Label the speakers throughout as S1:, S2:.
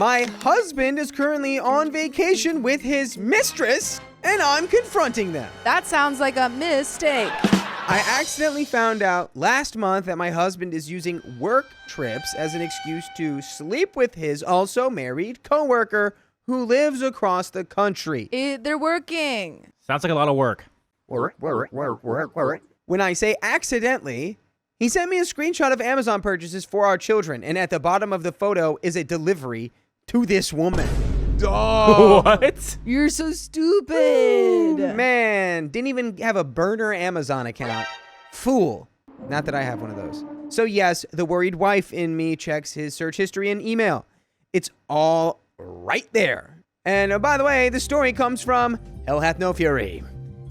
S1: My husband is currently on vacation with his mistress, and I'm confronting them.
S2: That sounds like a mistake.
S1: I accidentally found out last month that my husband is using work trips as an excuse to sleep with his also married coworker who lives across the country.
S2: They're working.
S3: Sounds like a lot of work.
S1: When I say accidentally, he sent me a screenshot of Amazon purchases for our children, and at the bottom of the photo is a delivery to this woman.
S3: What?
S2: You're so stupid.
S1: Man, didn't even have a burner Amazon account. Fool. Not that I have one of those. So yes, the worried wife in me checks his search history and email. It's all right there. And by the way, the story comes from Hell Hath No Fury.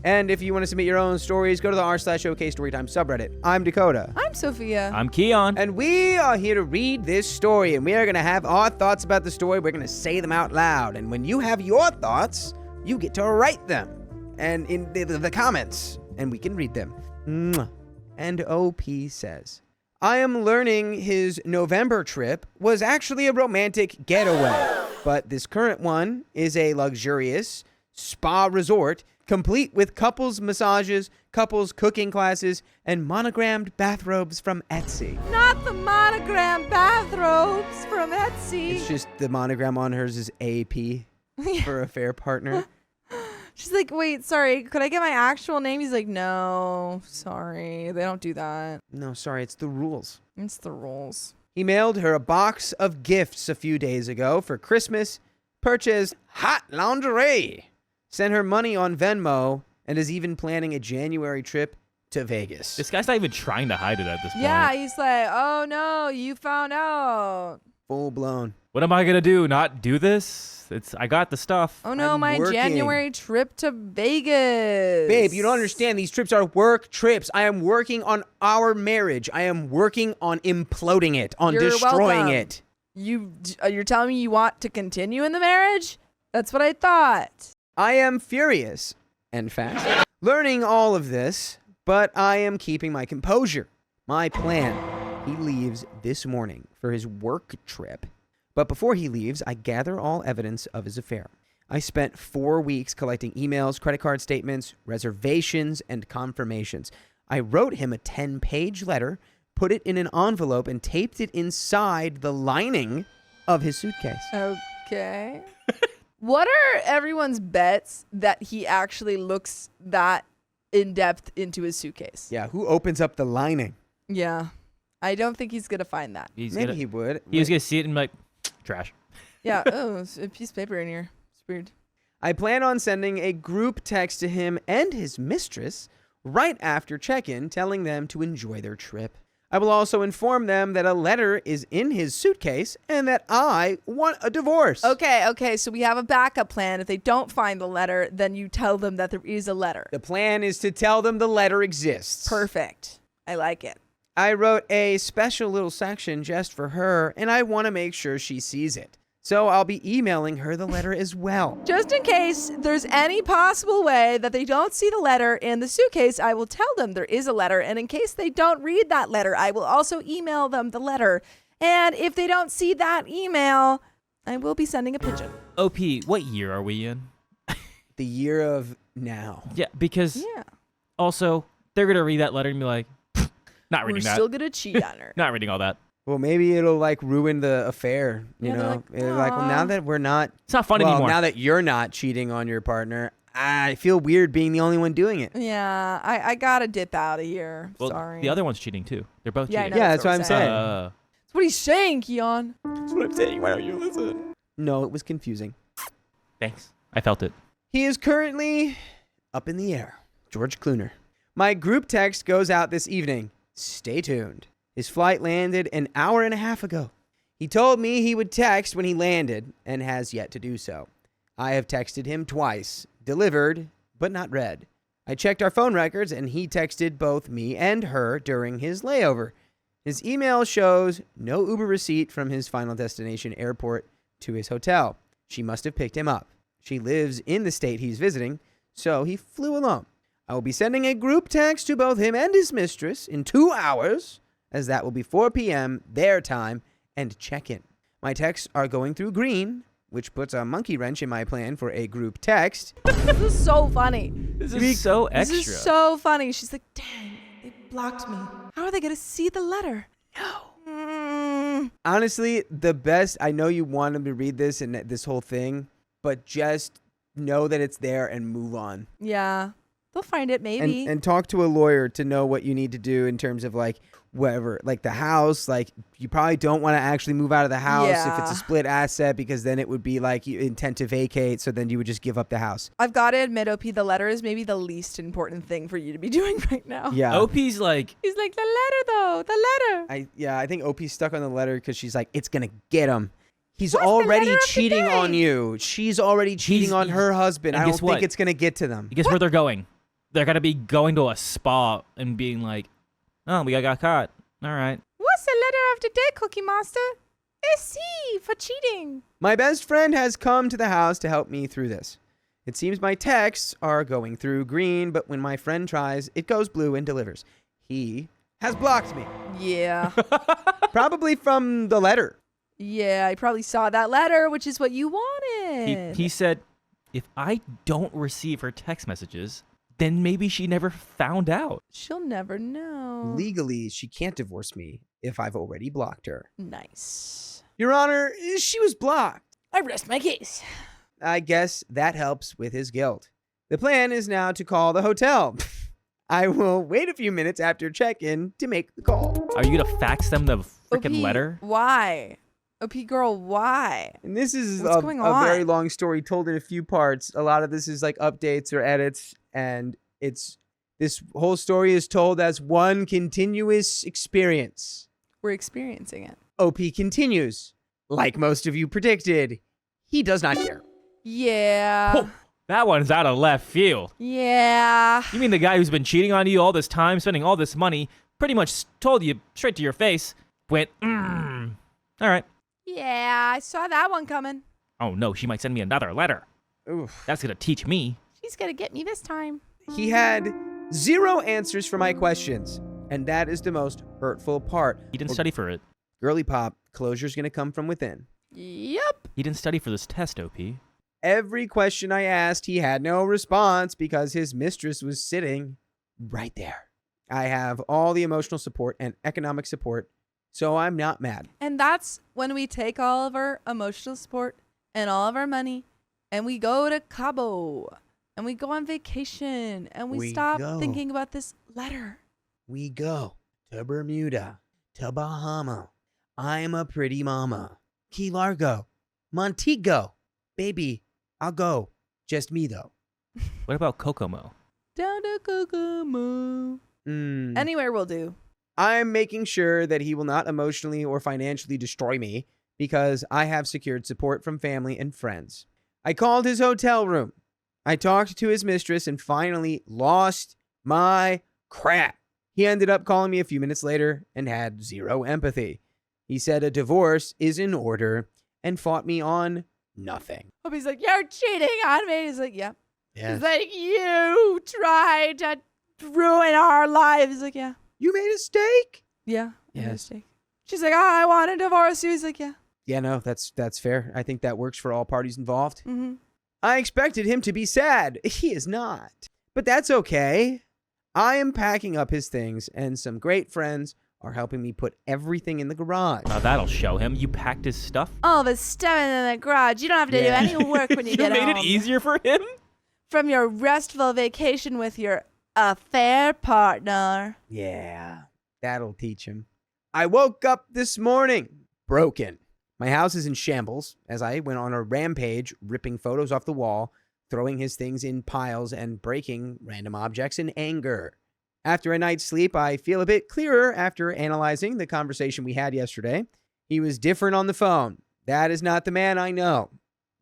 S1: And if you want to submit your own stories, go to the r/OK Storytime subreddit. I'm Dakota.
S2: I'm Sophia.
S3: I'm Keon.
S1: And we are here to read this story, and we are going to have our thoughts about the story. We're going to say them out loud. And when you have your thoughts, you get to write them and in the comments, and we can read them. Mwah. And OP says, I am learning his November trip was actually a romantic getaway, but this current one is a luxurious spa resort complete with couples massages, couples cooking classes, and monogrammed bathrobes from Etsy.
S2: Not the monogram bathrobes from Etsy.
S1: It's just the monogram on hers is AP for a fair partner.
S2: She's like, wait, sorry, could I get my actual name? He's like, no, sorry, they don't do that.
S1: No, sorry, it's the rules.
S2: It's the rules.
S1: He mailed her a box of gifts a few days ago for Christmas, purchased hot lingerie, sent her money on Venmo, and is even planning a January trip to Vegas.
S3: This guy's not even trying to hide it at this point.
S2: Yeah, he's like, oh no, you found out.
S1: Full blown.
S3: What am I going to do? Not do this? I got the stuff.
S2: Oh no,
S1: I'm
S2: my
S1: working.
S2: January trip to Vegas.
S1: Babe, you don't understand. These trips are work trips. I am working on our marriage. I am working on imploding it, on
S2: You're
S1: destroying
S2: welcome.
S1: it.
S2: You're telling me you want to continue in the marriage? That's what I thought.
S1: I am furious and fast, learning all of this, but I am keeping my composure. My plan, he leaves this morning for his work trip. But before he leaves, I gather all evidence of his affair. I spent 4 weeks collecting emails, credit card statements, reservations, and confirmations. I wrote him a 10-page letter, put it in an envelope, and taped it inside the lining of his suitcase.
S2: Okay. What are everyone's bets that he actually looks that in depth into his suitcase?
S1: Yeah, who opens up the lining?
S2: Yeah. I don't think he's going to find that.
S1: Maybe he would.
S3: He was going to see it and be like, trash.
S2: Yeah. Oh, there's a piece of paper in here. It's weird.
S1: I plan on sending a group text to him and his mistress right after check-in, telling them to enjoy their trip. I will also inform them that a letter is in his suitcase and that I want a divorce.
S2: Okay. So we have a backup plan. If they don't find the letter, then you tell them that there is a letter.
S1: The plan is to tell them the letter exists.
S2: Perfect. I like it.
S1: I wrote a special little section just for her, and I want to make sure she sees it. So I'll be emailing her the letter as well.
S2: Just in case there's any possible way that they don't see the letter in the suitcase, I will tell them there is a letter. And in case they don't read that letter, I will also email them the letter. And if they don't see that email, I will be sending a pigeon.
S3: OP, what year are we in?
S1: The year of now.
S3: Yeah, because also they're going to read that letter and be like, not reading
S2: We're
S3: that.
S2: still going to cheat on her.
S3: Not reading all that.
S1: Well, maybe it'll like ruin the affair, you
S2: Yeah, they're
S1: know?
S2: like,
S1: It's like, well, now
S2: "Aw."
S1: that we're not,
S3: It's not fun anymore.
S1: now that you're not cheating on your partner, I feel weird being the only one doing it.
S2: Yeah, I got to dip out of here.
S3: Well,
S2: Sorry.
S3: the other one's cheating too. They're both
S2: Yeah, I
S3: cheating.
S2: know.
S1: Yeah,
S2: that's
S1: that's
S2: what
S1: what I'm
S2: I'm
S1: saying.
S2: That's what he's saying, Keon.
S1: That's what I'm saying. Why don't you listen? No, it was confusing.
S3: Thanks. I felt it.
S1: He is currently up in the air. George Clooney. My group text goes out this evening. Stay tuned. His flight landed an hour and a half ago. He told me he would text when he landed and has yet to do so. I have texted him twice, delivered, but not read. I checked our phone records and he texted both me and her during his layover. His email shows no Uber receipt from his final destination airport to his hotel. She must have picked him up. She lives in the state he's visiting, so he flew alone. I will be sending a group text to both him and his mistress in 2 hours, as that will be 4 p.m. their time, and check-in. My texts are going through green, which puts a monkey wrench in my plan for a group text.
S2: This is so funny.
S3: This is so extra.
S2: This is so funny. She's like, dang, they blocked me. How are they going to see the letter? No.
S1: Honestly, the best, I know you want them to read this and this whole thing, but just know that it's there and move on.
S2: Yeah. They'll find it maybe.
S1: And talk to a lawyer to know what you need to do in terms of like whatever, like the house. Like you probably don't want to actually move out of the house if it's a split asset, because then it would be like you intend to vacate. So then you would just give up the house.
S2: I've got to admit, OP, the letter is maybe the least important thing for you to be doing right now.
S1: Yeah.
S3: OP's like,
S2: He's like, the letter though, the letter.
S1: I think OP's stuck on the letter because she's like, it's going to get him. He's
S2: What's the
S1: already
S2: letter of the
S1: cheating
S2: day?
S1: on you. She's already cheating on her husband.
S3: and
S1: I don't
S3: guess
S1: think
S3: what?
S1: it's going to get to them.
S3: guess where they're going? They're going to be going to a spa and being like, oh, we got caught. All right.
S2: What's the letter of the day, Cookie Monster? It's C for cheating.
S1: My best friend has come to the house to help me through this. It seems my texts are going through green, but when my friend tries, it goes blue and delivers. He has blocked me.
S2: Yeah.
S1: Probably from the letter.
S2: Yeah, I probably saw that letter, which is what you wanted.
S3: He said, if I don't receive her text messages, then maybe she never found out.
S2: She'll never know.
S1: Legally, she can't divorce me if I've already blocked her.
S2: Nice.
S1: Your Honor, she was blocked.
S2: I rest my case.
S1: I guess that helps with his guilt. The plan is now to call the hotel. I will wait a few minutes after check-in to make the call.
S3: Are you going to fax them the freaking
S2: OP,
S3: letter?
S2: Why? OP girl, why?
S1: And this is
S2: What's
S1: a
S2: going on?
S1: very long story told in a few parts. A lot of this is like updates or edits, and this whole story is told as one continuous experience.
S2: We're experiencing it.
S1: OP continues. Like most of you predicted, he does not care.
S2: Yeah.
S3: Oh, that one's out of left field.
S2: Yeah.
S3: You mean the guy who's been cheating on you all this time, spending all this money, pretty much told you straight to your face, went, all right.
S2: Yeah, I saw that one coming.
S3: Oh no, she might send me another letter.
S1: Oof.
S3: That's going to teach me.
S2: She's gonna get me this time.
S1: He had 0 answers for my questions, and that is the most hurtful part.
S3: He didn't study for it.
S1: Girly pop, closure's gonna come from within.
S2: Yep.
S3: He didn't study for this test, OP.
S1: Every question I asked, he had no response because his mistress was sitting right there. I have all the emotional support and economic support, so I'm not mad.
S2: And that's when we take all of our emotional support and all of our money and we go to Cabo and we go on vacation and we stop thinking about this letter.
S1: We go to Bermuda, to Bahama. I'm a pretty mama. Key Largo, Montego. Baby, I'll go. Just me, though.
S3: What about Kokomo?
S2: Down to Kokomo. Anywhere will do.
S1: I'm making sure that he will not emotionally or financially destroy me because I have secured support from family and friends. I called his hotel room. I talked to his mistress and finally lost my crap. He ended up calling me a few minutes later and had 0 empathy. He said a divorce is in order and fought me on nothing.
S2: He's like, you're cheating on me. He's like, yeah.
S1: Yes.
S2: He's like, you tried to ruin our lives. He's like, yeah.
S1: You made a mistake?
S2: Yeah.
S1: Yes.
S2: Mistake. She's like, oh, I want to divorce you. He's like, yeah.
S1: Yeah, no, that's fair. I think that works for all parties involved.
S2: Mm-hmm.
S1: I expected him to be sad. He is not. But that's okay. I am packing up his things, and some great friends are helping me put everything in the garage.
S3: Now that'll show him. You packed his stuff.
S2: All the stuff in the garage. You don't have to do any work when you get home.
S3: You made it easier for him?
S2: From your restful vacation with your affair partner.
S1: Yeah, that'll teach him. I woke up this morning broken. My house is in shambles as I went on a rampage, ripping photos off the wall, throwing his things in piles, and breaking random objects in anger. After a night's sleep, I feel a bit clearer after analyzing the conversation we had yesterday. He was different on the phone. That is not the man I know.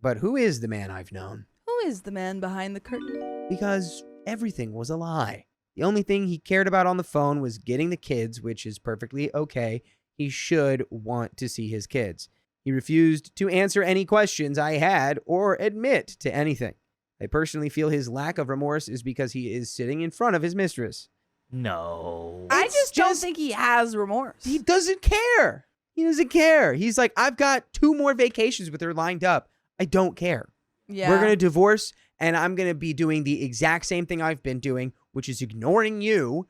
S1: But who is the man I've known?
S2: Who is the man behind the curtain?
S1: Because everything was a lie. The only thing he cared about on the phone was getting the kids, which is perfectly okay. He should want to see his kids. He refused to answer any questions I had or admit to anything. I personally feel his lack of remorse is because he is sitting in front of his mistress.
S3: No.
S2: I
S1: It's
S2: just don't
S1: just-
S2: think he has remorse.
S1: He doesn't care. He doesn't care. He's like, I've got 2 more vacations with her lined up. I don't care.
S2: Yeah.
S1: We're going to divorce, and I'm going to be doing the exact same thing I've been doing, which is ignoring you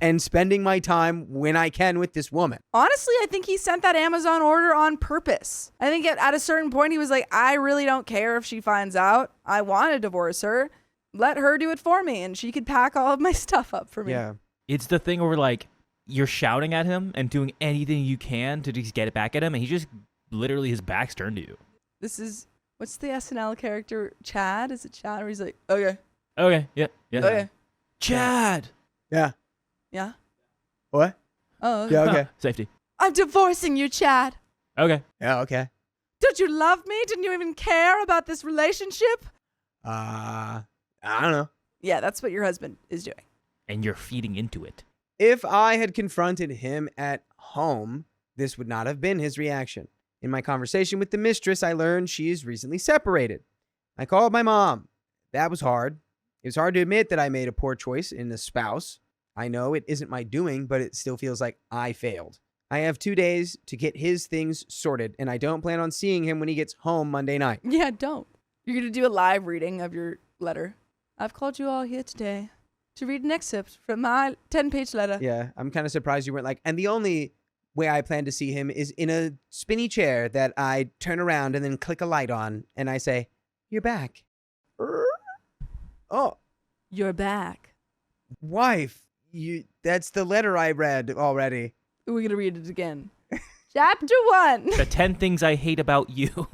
S1: and spending my time when I can with this woman.
S2: Honestly, I think he sent that Amazon order on purpose. I think at a certain point, he was like, I really don't care if she finds out. I want to divorce her. Let her do it for me, and she could pack all of my stuff up for me.
S1: Yeah.
S3: It's the thing where, like, you're shouting at him and doing anything you can to just get it back at him, and he just literally, his back's turned to you.
S2: This is, what's the SNL character? Chad? Is it Chad? Where he's like, okay.
S3: Okay, yeah.
S2: Okay.
S3: Chad!
S1: Yeah.
S2: Yeah?
S1: What?
S2: Oh, okay.
S1: Yeah, okay.
S3: Safety.
S2: I'm divorcing you, Chad.
S3: Okay.
S1: Yeah, okay.
S2: Don't you love me? Didn't you even care about this relationship?
S1: I don't know.
S2: Yeah, that's what your husband is doing.
S3: And you're feeding into it.
S1: If I had confronted him at home, this would not have been his reaction. In my conversation with the mistress, I learned she is recently separated. I called my mom. That was hard. It was hard to admit that I made a poor choice in a spouse. I know it isn't my doing, but it still feels like I failed. I have 2 days to get his things sorted, and I don't plan on seeing him when he gets home Monday night.
S2: Yeah, don't. You're going to do a live reading of your letter. I've called you all here today to read an excerpt from my 10-page letter.
S1: Yeah, I'm kind of surprised you weren't like, and the only way I plan to see him is in a spinny chair that I turn around and then click a light on, and I say, "You're back." Oh,
S2: You're back.
S1: wife, that's the letter I read already.
S2: We're going to read it again. Chapter 1.
S3: The 10 things I hate about you.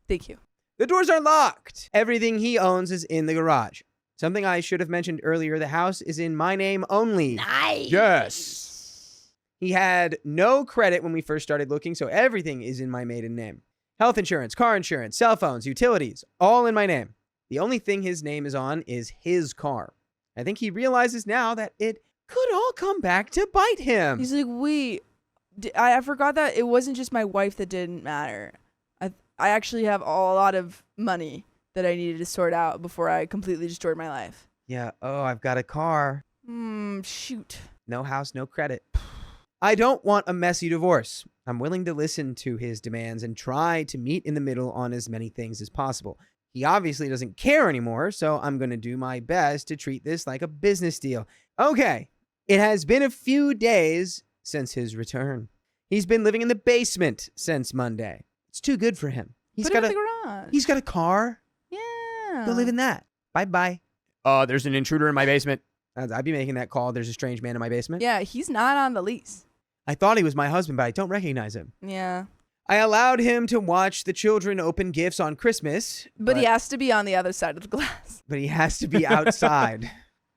S2: Thank you.
S1: The doors are locked. Everything he owns is in the garage. Something I should have mentioned earlier, the house is in my name only.
S2: Nice.
S1: Yes. He had no credit when we first started looking, so everything is in my maiden name. Health insurance, car insurance, cell phones, utilities, all in my name. The only thing his name is on is his car. I think he realizes now that it could all come back to bite him.
S2: He's like, wait, I forgot that it wasn't just my wife that didn't matter. I actually have a lot of money that I needed to sort out before I completely destroyed my life.
S1: Yeah, oh, I've got a car.
S2: Shoot.
S1: No house, no credit. I don't want a messy divorce. I'm willing to listen to his demands and try to meet in the middle on as many things as possible. He obviously doesn't care anymore, so I'm going to do my best to treat this like a business deal. Okay, it has been a few days since his return. He's been living in the basement since Monday. It's too good for him.
S2: Put him in the garage.
S1: He's got a car.
S2: Yeah.
S1: Go live in that. Bye-bye. There's an intruder in my basement. I'd be making that call. There's a strange man in my basement.
S2: Yeah, he's not on the lease.
S1: I thought he was my husband, but I don't recognize him.
S2: Yeah.
S1: I allowed him to watch the children open gifts on Christmas.
S2: But he has to be on the other side of the glass.
S1: But he has to be outside.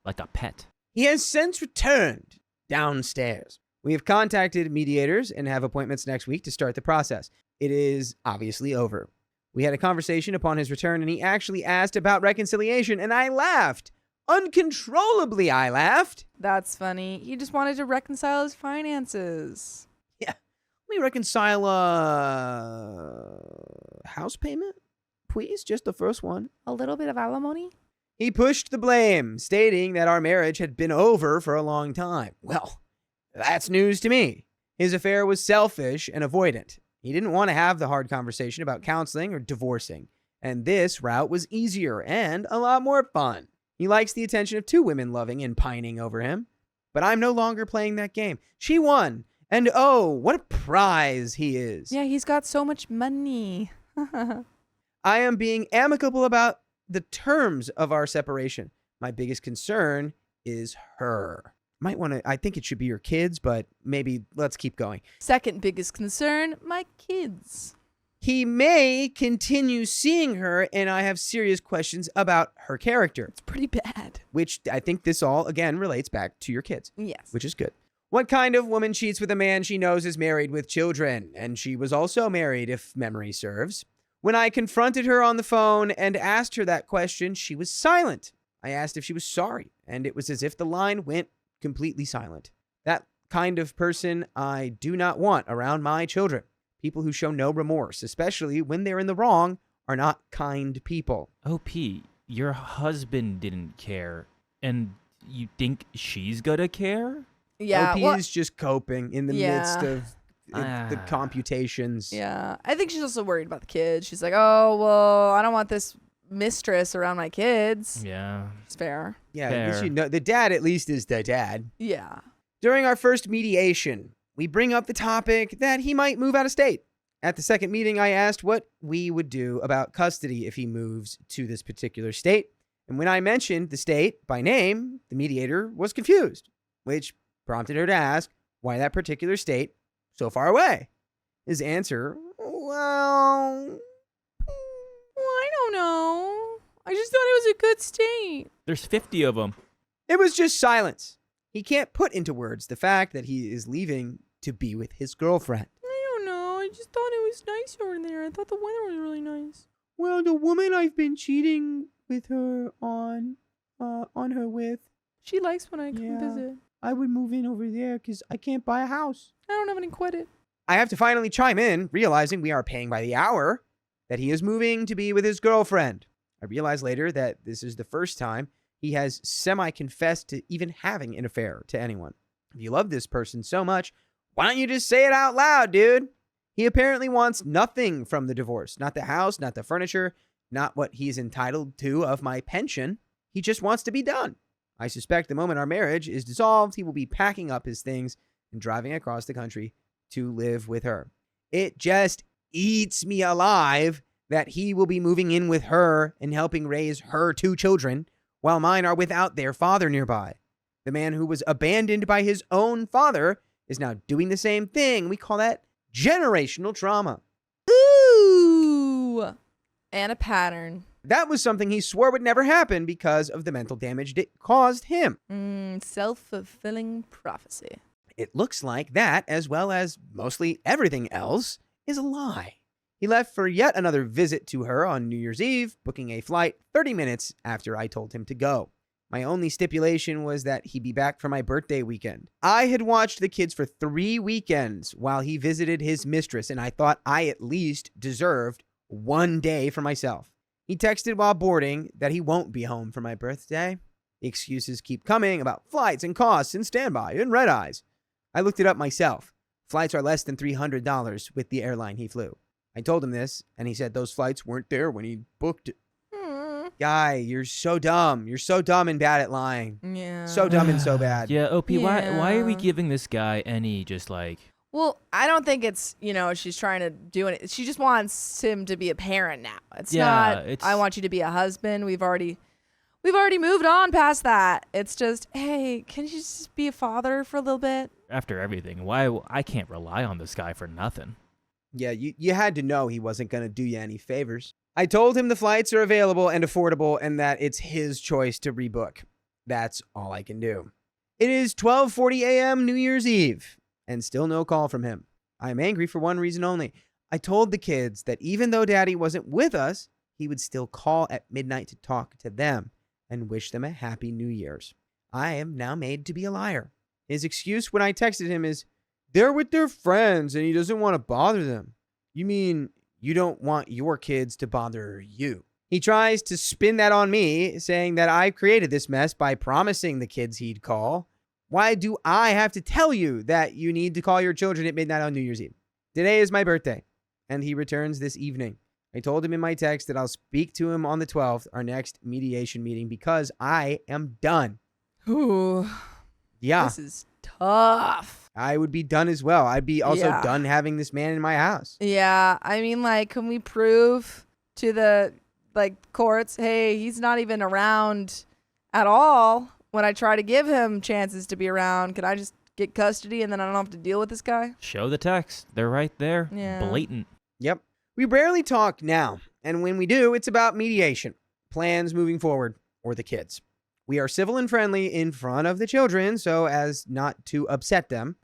S3: Like a pet.
S1: He has since returned downstairs. We have contacted mediators and have appointments next week to start the process. It is obviously over. We had a conversation upon his return, and he actually asked about reconciliation, and I laughed. Uncontrollably, I laughed.
S2: That's funny. He just wanted to reconcile his finances.
S1: Yeah. Let me reconcile house payment, please. Just the first one.
S2: A little bit of alimony?
S1: He pushed the blame, stating that our marriage had been over for a long time. Well, that's news to me. His affair was selfish and avoidant. He didn't want to have the hard conversation about counseling or divorcing, and this route was easier and a lot more fun. He likes the attention of 2 women loving and pining over him, but I'm no longer playing that game. She won, and oh, what a prize he is.
S2: Yeah, he's got so much money.
S1: I am being amicable about the terms of our separation. My biggest concern is her. Might want to, I think it should be your kids, but maybe let's keep going.
S2: Second biggest concern, my kids.
S1: He may continue seeing her, and I have serious questions about her character.
S2: It's pretty bad.
S1: Which I think this all, again, relates back to your kids.
S2: Yes.
S1: Which is good. What kind of woman cheats with a man she knows is married with children? And she was also married, if memory serves. When I confronted her on the phone and asked her that question, she was silent. I asked if she was sorry, and it was as if the line went completely silent. That kind of person I do not want around my children. People who show no remorse, especially when they're in the wrong, are not kind people.
S3: OP, your husband didn't care, and you think she's gonna care?
S2: Yeah.
S1: OP
S2: well,
S1: is just coping in the midst of the computations.
S2: Yeah. I think she's also worried about the kids. She's like, oh, well, I don't want this mistress around my kids.
S3: Yeah.
S2: It's fair.
S1: Yeah,
S3: Fair.
S1: you know, the dad at least is the dad.
S2: Yeah.
S1: During our first mediation, we bring up the topic that he might move out of state. At the second meeting, I asked what we would do about custody if he moves to this particular state. And when I mentioned the state by name, the mediator was confused, which prompted her to ask why that particular state so far away. His answer, well,
S2: I don't know. I just thought it was a good state.
S3: There's 50 of them.
S1: it was just silence. He can't put into words the fact that he is leaving to be with his girlfriend.
S2: I don't know. I just thought it was nice over there. I thought the weather was really nice.
S1: Well, the woman I've been cheating with her on her with,
S2: She likes when I come
S1: Yeah.
S2: visit.
S1: I would move in over there because I can't buy a house.
S2: I don't have any credit.
S1: I have to finally chime in, realizing we are paying by the hour, that he is moving to be with his girlfriend. I realize later that this is the first time he has semi-confessed to even having an affair to anyone. If you love this person so much, why don't you just say it out loud, dude? He apparently wants nothing from the divorce. Not the house, not the furniture, not what he's entitled to of my pension. He just wants to be done. I suspect the moment our marriage is dissolved, he will be packing up his things and driving across the country to live with her. It just eats me alive that he will be moving in with her and helping raise her 2 children while mine are without their father nearby. The man who was abandoned by his own father is now doing the same thing. We call that generational trauma.
S2: Ooh. And a pattern.
S1: That was something he swore would never happen because of the mental damage it caused him.
S2: Self-fulfilling prophecy.
S1: It looks like that, as well as mostly everything else, is a lie. He left for yet another visit to her on New Year's Eve, booking a flight 30 minutes after I told him to go. My only stipulation was that he be back for my birthday weekend. I had watched the kids for 3 weekends while he visited his mistress, and I thought I at least deserved 1 day for myself. He texted while boarding that he won't be home for my birthday. The excuses keep coming about flights and costs and standby and red eyes. I looked it up myself. Flights are less than $300 with the airline he flew. I told him this, and he said those flights weren't there when he booked it. Guy, you're so dumb. You're so dumb and bad at lying.
S2: Yeah.
S1: So dumb and so bad.
S3: Yeah, OP, why are we
S2: Yeah.
S3: giving this guy any just like...
S2: Well, I don't think it's, she's trying to do it. She just wants him to be a parent now. It's
S3: Yeah,
S2: not,
S3: it's-
S2: I want you to be a husband. We've already moved on past that. It's just, hey, can you just be a father for a little bit?
S3: After everything, why I can't rely on this guy for nothing.
S1: Yeah, you had to know he wasn't going to do you any favors. I told him the flights are available and affordable and that it's his choice to rebook. That's all I can do. It is 12:40 a.m. New Year's Eve, and still no call from him. I am angry for one reason only. I told the kids that even though Daddy wasn't with us, he would still call at midnight to talk to them and wish them a happy New Year's. I am now made to be a liar. His excuse when I texted him is, they're with their friends and he doesn't want to bother them. You mean you don't want your kids to bother you? He tries to spin that on me, saying that I created this mess by promising the kids he'd call. Why do I have to tell you that you need to call your children at midnight on New Year's Eve? Today is my birthday, and he returns this evening. I told him in my text that I'll speak to him on the 12th, our next mediation meeting, because I am done.
S2: Ooh.
S1: Yeah,
S2: This is tough.
S1: I would be done as well. I'd be also
S2: Yeah.
S1: done having this man in my house.
S2: Yeah. I mean, can we prove to the, courts, hey, he's not even around at all when I try to give him chances to be around? Could I just get custody and then I don't have to deal with this guy?
S3: Show the text. They're right there.
S2: Yeah.
S3: Blatant.
S1: Yep. We rarely talk now, and when we do, it's about mediation, plans moving forward, or the kids. We are civil and friendly in front of the children so as not to upset them.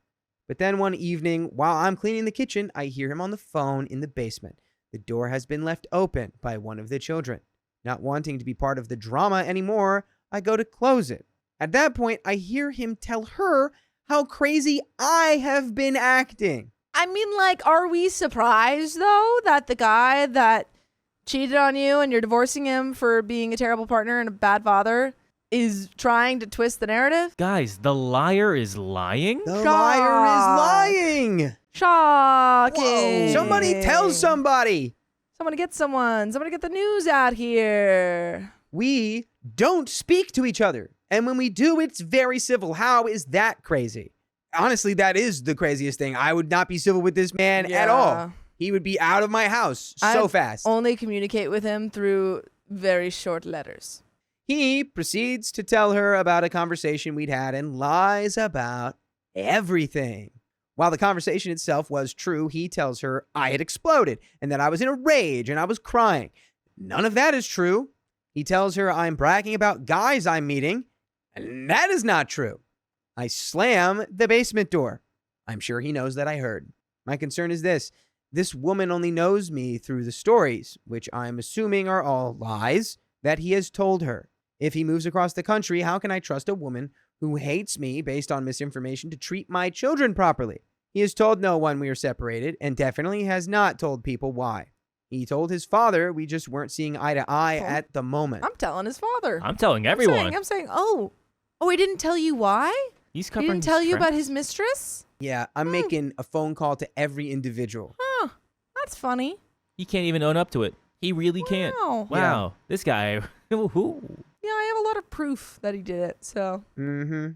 S1: But then one evening, while I'm cleaning the kitchen, I hear him on the phone in the basement. The door has been left open by one of the children. Not wanting to be part of the drama anymore, I go to close it. At that point, I hear him tell her how crazy I have been acting.
S2: I mean, are we surprised, though, that the guy that cheated on you and you're divorcing him for being a terrible partner and a bad father, is trying to twist the narrative.
S3: Guys, the liar is lying?
S1: The liar is lying.
S2: Shocking.
S1: Whoa. Somebody tell somebody.
S2: Somebody get someone. Somebody get the news out here.
S1: We don't speak to each other. And when we do, it's very civil. How is that crazy? Honestly, that is the craziest thing. I would not be civil with this man at all. He would be out of my house so fast.
S2: Only communicate with him through very short letters.
S1: He proceeds to tell her about a conversation we'd had and lies about everything. While the conversation itself was true, he tells her I had exploded and that I was in a rage and I was crying. None of that is true. He tells her I'm bragging about guys I'm meeting, and that is not true. I slam the basement door. I'm sure he knows that I heard. My concern is this. This woman only knows me through the stories, which I'm assuming are all lies, that he has told her. If he moves across the country, how can I trust a woman who hates me based on misinformation to treat my children properly? He has told no one we are separated and definitely has not told people why. He told his father we just weren't seeing eye to eye at the moment.
S2: I'm telling his father.
S3: I'm telling everyone.
S2: I'm saying, oh, he didn't tell you why?
S3: He's
S2: He
S3: covering
S2: didn't tell
S3: his
S2: you about
S3: tracks.
S2: his mistress?
S1: Yeah, I'm making a phone call to every individual.
S2: Huh, that's funny.
S3: He can't even own up to it. He really can't.
S2: Wow.
S3: Wow. This guy. Who?
S2: Yeah, I have a lot of proof that he did it, so.
S1: Mm-hmm.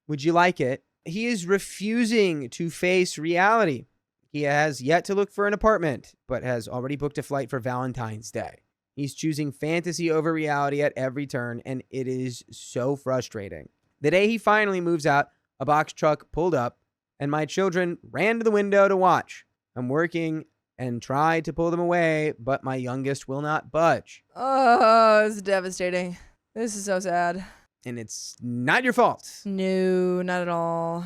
S1: Would you like it? He is refusing to face reality. He has yet to look for an apartment, but has already booked a flight for Valentine's Day. He's choosing fantasy over reality at every turn, and it is so frustrating. The day he finally moves out, a box truck pulled up, and my children ran to the window to watch. I'm working and tried to pull them away, but my youngest will not budge.
S2: Oh, it's devastating. This is so sad.
S1: And it's not your fault.
S2: No, not at all.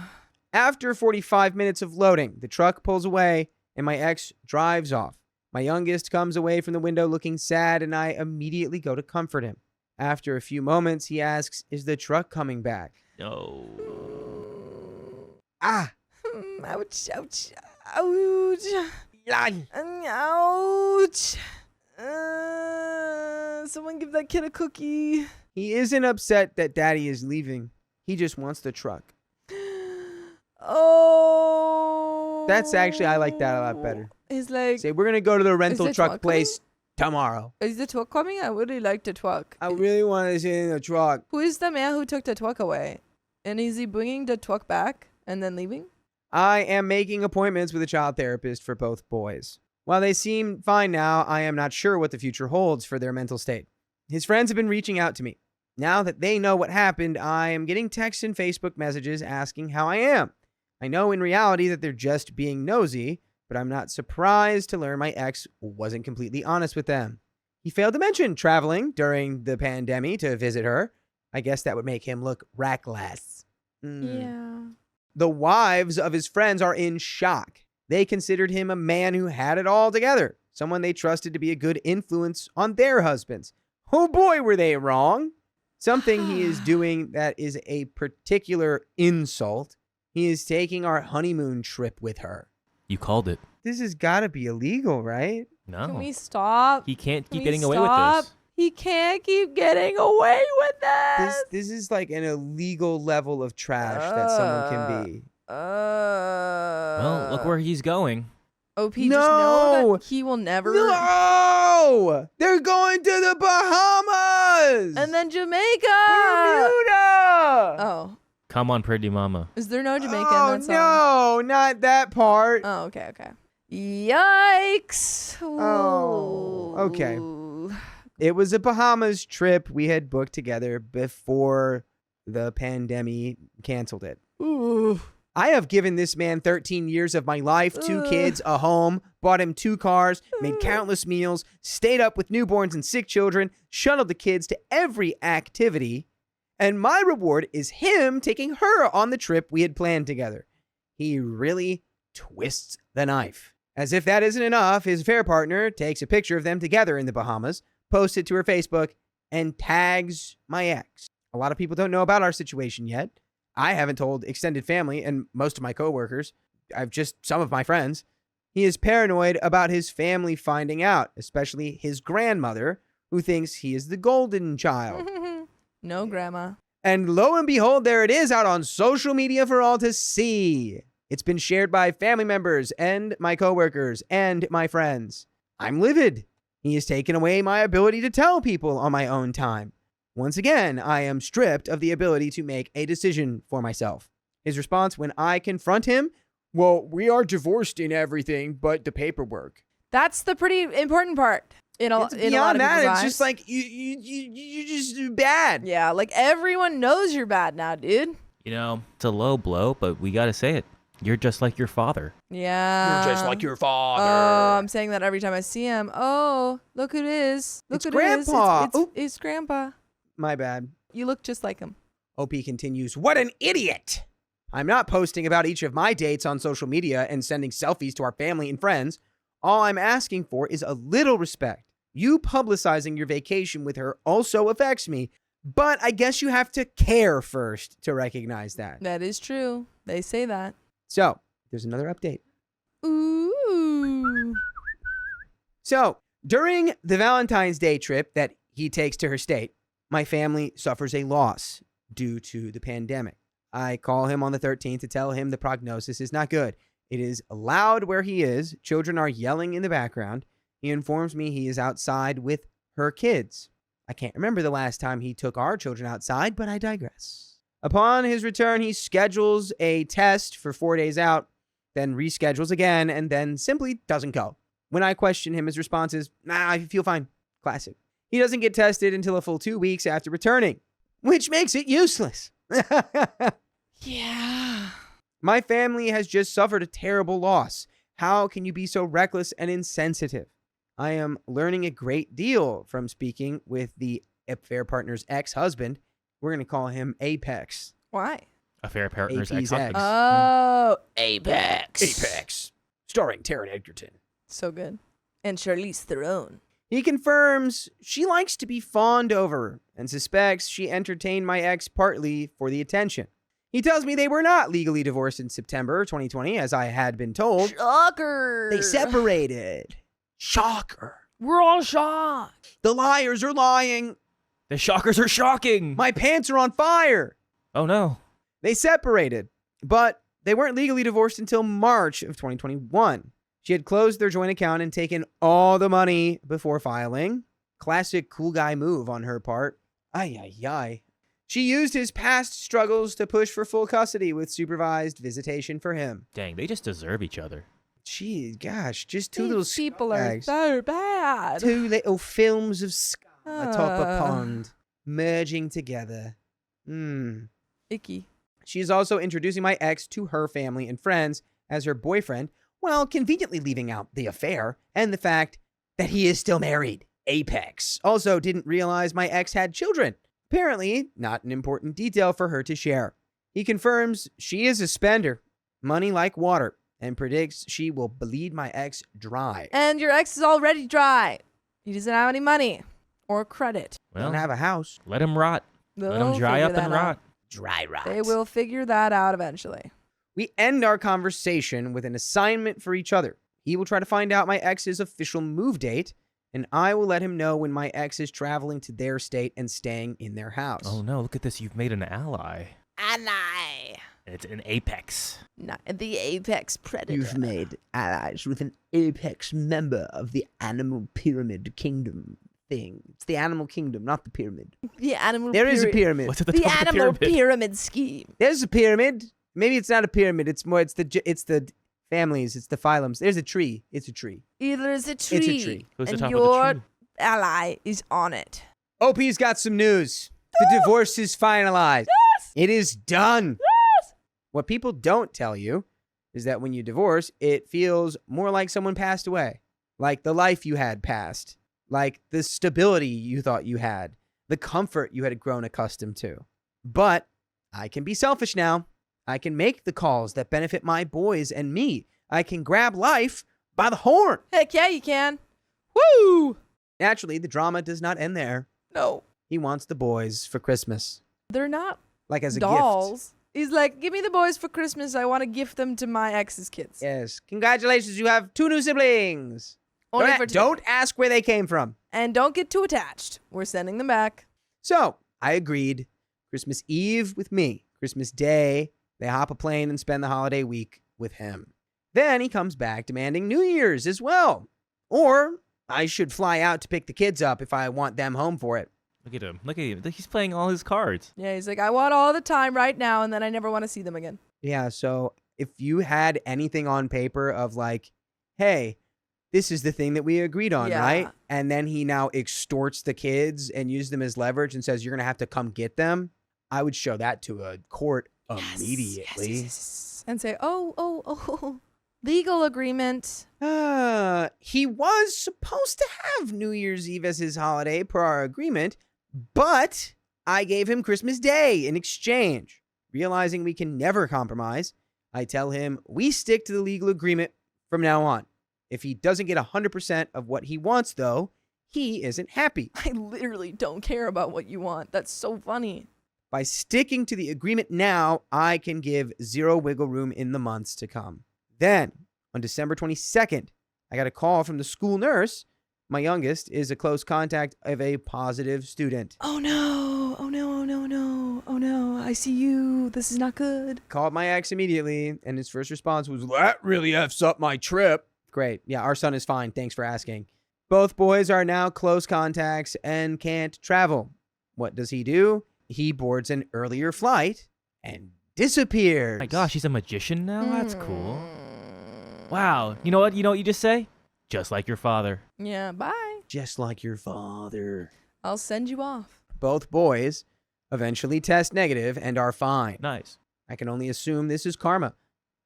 S1: After 45 minutes of loading, the truck pulls away and my ex drives off. My youngest comes away from the window looking sad and I immediately go to comfort him. After a few moments, he asks, "Is the truck coming back?"
S3: No.
S1: Ah!
S2: Ouch, ouch, ouch.
S1: Yan.
S2: Ouch. Someone give that kid a cookie.
S1: He isn't upset that daddy is leaving. He just wants the truck.
S2: Oh.
S1: That's actually, I like that a lot better.
S2: He's like,
S1: Say, we're going to go to the rental
S2: the
S1: truck
S2: truck
S1: place tomorrow.
S2: is the truck coming? I really like the truck.
S1: I really want to sit in the truck.
S2: Who is the man who took the truck away? And is he bringing the truck back and then leaving?
S1: I am making appointments with a child therapist for both boys. While they seem fine now, I am not sure what the future holds for their mental state. His friends have been reaching out to me. Now that they know what happened, I am getting texts and Facebook messages asking how I am. I know in reality that they're just being nosy, but I'm not surprised to learn my ex wasn't completely honest with them. He failed to mention traveling during the pandemic to visit her. I guess that would make him look reckless.
S2: Yeah.
S1: The wives of his friends are in shock. They considered him a man who had it all together, someone they trusted to be a good influence on their husbands. Oh boy, were they wrong. Something he is doing that is a particular insult. He is taking our honeymoon trip with her.
S3: You called it.
S1: This has got to be illegal, right?
S3: No.
S2: Can we stop?
S3: He can't
S2: Can
S3: keep
S2: we
S3: getting away with
S2: stop?
S3: this.
S2: He can't keep getting away with this.
S1: This is like an illegal level of trash that someone can be.
S3: Well, look where he's going.
S2: OP, just
S1: No!
S2: know that he will never.
S1: No! They're going to the Bahamas!
S2: And then Jamaica.
S1: Bermuda!
S2: Oh,
S3: Come on, pretty mama.
S2: is there no Jamaica
S1: Oh,
S2: in that song?
S1: no, not that part.
S2: Oh, okay. Yikes.
S1: Oh, okay.
S2: Ooh.
S1: It was a Bahamas trip we had booked together before the pandemic canceled it.
S2: Ooh.
S1: I have given this man 13 years of my life, 2 kids, a home, bought him 2 cars, made countless meals, stayed up with newborns and sick children, shuttled the kids to every activity, and my reward is him taking her on the trip we had planned together. He really twists the knife. As if that isn't enough, his affair partner takes a picture of them together in the Bahamas, posts it to her Facebook, and tags my ex. A lot of people don't know about our situation yet. I haven't told extended family and most of my coworkers. I've just some of my friends. He is paranoid about his family finding out, especially his grandmother, who thinks he is the golden child.
S2: No, Grandma.
S1: And lo and behold, there it is out on social media for all to see. It's been shared by family members and my coworkers and my friends. I'm livid. He has taken away my ability to tell people on my own time. Once again, I am stripped of the ability to make a decision for myself. His response when I confront him, well, we are divorced in everything but the paperwork.
S2: That's the pretty important part. In a lot of
S1: Beyond that,
S2: people's
S1: it's
S2: eyes.
S1: just like, you just bad.
S2: Yeah, like everyone knows you're bad now, dude.
S3: You know, it's a low blow, but we gotta say it. You're just like your father.
S2: Yeah.
S1: You're just like your father.
S2: Oh, I'm saying that every time I see him. Oh, look who it is. Look
S1: It's
S2: who
S1: Grandpa.
S2: it is. It's Grandpa.
S1: My bad.
S2: You look just like him.
S1: OP continues, what an idiot! I'm not posting about each of my dates on social media and sending selfies to our family and friends. All I'm asking for is a little respect. You publicizing your vacation with her also affects me, but I guess you have to care first to recognize that.
S2: That is true. They say that.
S1: So, there's another update.
S2: Ooh.
S1: So, during the Valentine's Day trip that he takes to her state, my family suffers a loss due to the pandemic. I call him on the 13th to tell him the prognosis is not good. It is loud where he is. Children are yelling in the background. He informs me he is outside with her kids. I can't remember the last time he took our children outside, but I digress. Upon his return, he schedules a test for 4 days out, then reschedules again, and then simply doesn't go. When I question him, his response is, nah, I feel fine. Classic. He doesn't get tested until a full 2 weeks after returning, which makes it useless.
S2: Yeah.
S1: My family has just suffered a terrible loss. How can you be so reckless and insensitive? I am learning a great deal from speaking with the affair partner's ex-husband. We're going to call him Apex.
S2: Why?
S3: Affair partner's
S1: AP's
S3: ex-husband.
S1: ex.
S2: Oh, Apex.
S1: Apex. Starring Taron Egerton.
S2: So good. And Charlize Theron.
S1: He confirms she likes to be fawned over and suspects she entertained my ex partly for the attention. He tells me they were not legally divorced in September 2020, as I had been told.
S2: Shocker.
S1: They separated. Shocker.
S2: We're all shocked.
S1: The liars are lying.
S3: The shockers are shocking.
S1: My pants are on fire.
S3: Oh no.
S1: They separated, but they weren't legally divorced until March of 2021. She had closed their joint account and taken all the money before filing. Classic cool guy move on her part. Ay, ay, ay. She used his past struggles to push for full custody with supervised visitation for him.
S3: Dang, they just deserve each other.
S1: Gee, gosh, just two
S2: These
S1: little
S2: people are
S1: scumbags.
S2: so bad.
S1: Two little films of scum atop a
S2: Ah.
S1: pond, merging together.
S2: Icky.
S1: She is also introducing my ex to her family and friends as her boyfriend, while conveniently leaving out the affair and the fact that he is still married. Apex also didn't realize my ex had children. Apparently, not an important detail for her to share. He confirms she is a spender, money like water, and predicts she will bleed my ex dry.
S2: And your ex is already dry. He doesn't have any money or credit.
S1: Don't
S3: Well,
S1: have a house.
S3: let him rot. Let him
S2: They'll
S3: dry
S2: figure
S3: up and
S2: that out.
S3: rot.
S1: Dry rot.
S2: They will figure that out eventually.
S1: We end our conversation with an assignment for each other. He will try to find out my ex's official move date, and I will let him know when my ex is traveling to their state and staying in their house.
S3: Oh no, look at this. You've made an ally.
S2: Ally.
S3: And it's an apex.
S2: Not the apex predator.
S1: You've made allies with an apex member of the animal pyramid kingdom thing. It's the animal kingdom, not the pyramid.
S2: the animal.
S1: There is a pyramid.
S3: What's at the,
S2: The
S3: top of the
S2: animal
S3: pyramid?
S2: pyramid scheme.
S1: There's a pyramid. Maybe it's not a pyramid. It's the families. It's the phylums. There's a tree. It's a tree.
S2: There's a tree.
S1: It's a tree.
S3: Who's the
S2: and
S3: top of
S2: your
S3: the tree?
S2: ally is on it.
S1: OP's got some news. The divorce is finalized.
S2: Yes!
S1: It is done.
S2: Yes!
S1: What people don't tell you is that when you divorce, it feels more like someone passed away. Like the life you had passed. Like the stability you thought you had. The comfort you had grown accustomed to. But I can be selfish now. I can make the calls that benefit my boys and me. I can grab life by the horn.
S2: Heck yeah, you can. Woo!
S1: Naturally, the drama does not end there.
S2: No.
S1: He wants the boys for Christmas.
S2: They're not
S1: Like as a gift.
S2: dolls. He's like, give me the boys for Christmas. I want to gift them to my ex's kids.
S1: Yes. Congratulations, you have 2 new siblings.
S2: Only for today.
S1: Don't ask where they came from.
S2: And don't get too attached. We're sending them back.
S1: So, I agreed. Christmas Eve with me. Christmas Day, they hop a plane and spend the holiday week with him. Then he comes back demanding New Year's as well. Or I should fly out to pick the kids up if I want them home for it.
S3: Look at him. Look at him. He's playing all his cards.
S2: Yeah, he's like, I want all the time right now, and then I never want to see them again.
S1: Yeah, so if you had anything on paper of like, hey, this is the thing that we agreed on,
S2: Yeah.
S1: right? And then he now extorts the kids and uses them as leverage and says, you're going to have to come get them. I would show that to a court immediately.
S2: Yes. And say, oh, legal agreement.
S1: He was supposed to have New Year's Eve as his holiday per our agreement, but I gave him Christmas Day in exchange. Realizing we can never compromise, I tell him we stick to the legal agreement from now on. If he doesn't get 100% of what he wants, though, he isn't happy.
S2: I literally don't care about what you want. That's so funny.
S1: By sticking to the agreement now, I can give zero wiggle room in the months to come. Then, on December 22nd, I got a call from the school nurse. My youngest is a close contact of a positive student.
S2: Oh no, oh no, oh no, no, oh no, I see you. This is not good.
S1: Called my ex immediately, and his first response was, that really F's up my trip. Great. Yeah, our son is fine. Thanks for asking. Both boys are now close contacts and can't travel. What does he do? He boards an earlier flight and disappears.
S3: My gosh, he's a magician now? That's cool. Wow. You know what you just say? Just like your father.
S2: Yeah, bye.
S1: Just like your father.
S2: I'll send you off.
S1: Both boys eventually test negative and are fine.
S3: Nice.
S1: I can only assume this is karma.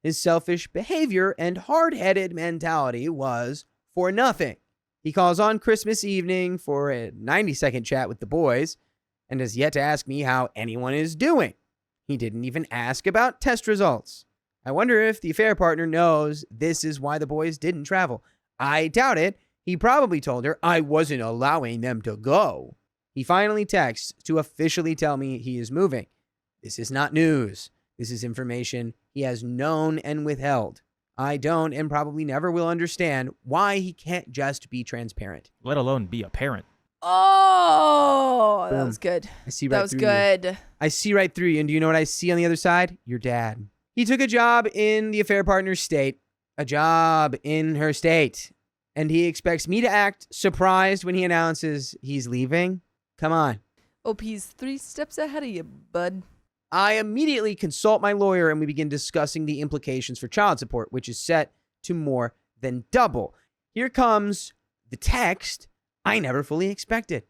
S1: His selfish behavior and hard-headed mentality was for nothing. He calls on Christmas evening for a 90-second chat with the boys and has yet to ask me how anyone is doing. He didn't even ask about test results. I wonder if the affair partner knows this is why the boys didn't travel. I doubt it. He probably told her I wasn't allowing them to go. He finally texts to officially tell me he is moving. This is not news. This is information he has known and withheld. I don't and probably never will understand why he can't just be transparent.
S3: Let alone be a parent.
S2: Oh, that
S1: Boom.
S2: was good.
S1: I see right
S2: That was
S1: through
S2: good.
S1: You. I see right through you. And do you know what I see on the other side? Your dad. He took a job in the affair partner's state, a job in her state, and he expects me to act surprised when he announces he's leaving. Come on.
S2: OP's 3 steps ahead of you, bud.
S1: I immediately consult my lawyer and we begin discussing the implications for child support, which is set to more than double. Here comes the text I never fully expected.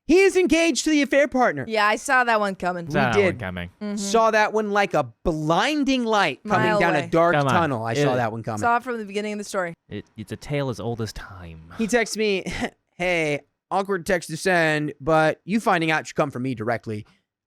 S1: He is engaged to the affair partner.
S2: Yeah, I saw that one coming.
S3: That
S1: did.
S3: one coming.
S2: Mhm.
S1: Saw that one like a blinding light coming
S2: Mile
S1: down
S2: away.
S1: a dark
S3: Come on.
S1: tunnel. I saw that one coming.
S2: Saw it from the beginning of the story.
S3: It's a tale as old as time.
S1: He texts me, hey, awkward text to send, but you finding out should come from me directly.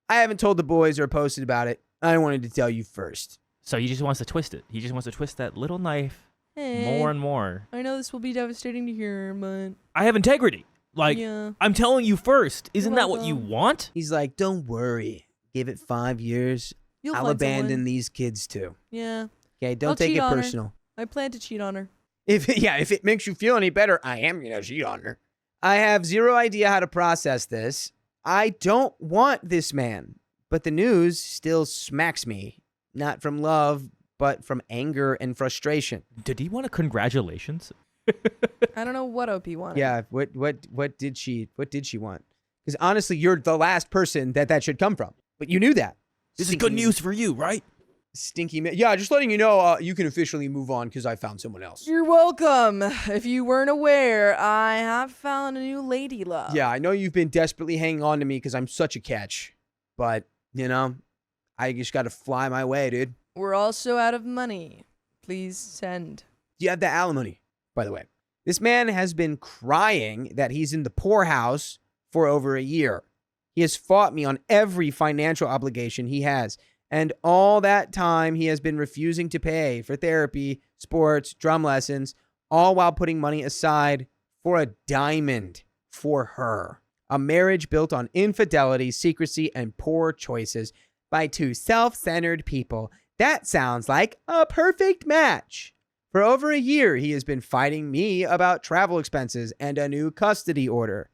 S1: I haven't told the boys or posted about it. I wanted to tell you first.
S3: So he just wants to twist it. He just wants to twist that little knife
S2: Hey,
S3: more and more.
S2: I know this will be devastating to hear, but
S3: I have integrity. Like,
S2: yeah.
S3: I'm telling you first. Isn't that what you
S2: welcome.
S3: want?
S1: He's like, don't worry. Give it 5 years.
S2: You'll
S1: I'll
S2: find
S1: abandon
S2: someone.
S1: these kids too.
S2: Yeah,
S1: Okay, don't
S2: I'll
S1: take
S2: cheat
S1: it
S2: on her.
S1: personal.
S2: I plan to cheat on her.
S1: If it makes you feel any better, I am going to cheat on her. I have zero idea how to process this. I don't want this man, but the news still smacks me. Not from love, but from anger and frustration.
S3: Did he want a congratulations?
S2: I don't know what OP wanted.
S1: Yeah, what did she want? Because honestly, you're the last person that should come from. But you knew that.
S3: This is good news for you, right?
S1: Stinky man. Yeah, just letting you know you can officially move on because I found someone else.
S2: You're welcome. If you weren't aware, I have found a new lady love.
S1: Yeah, I know you've been desperately hanging on to me because I'm such a catch. But, I just got to fly my way, dude.
S2: We're also out of money. Please send.
S1: You have the alimony, by the way. This man has been crying that he's in the poorhouse for over a year. He has fought me on every financial obligation he has. And all that time, he has been refusing to pay for therapy, sports, drum lessons, all while putting money aside for a diamond for her. A marriage built on infidelity, secrecy, and poor choices by two self-centered people. That sounds like a perfect match. For over a year, he has been fighting me about travel expenses and a new custody order.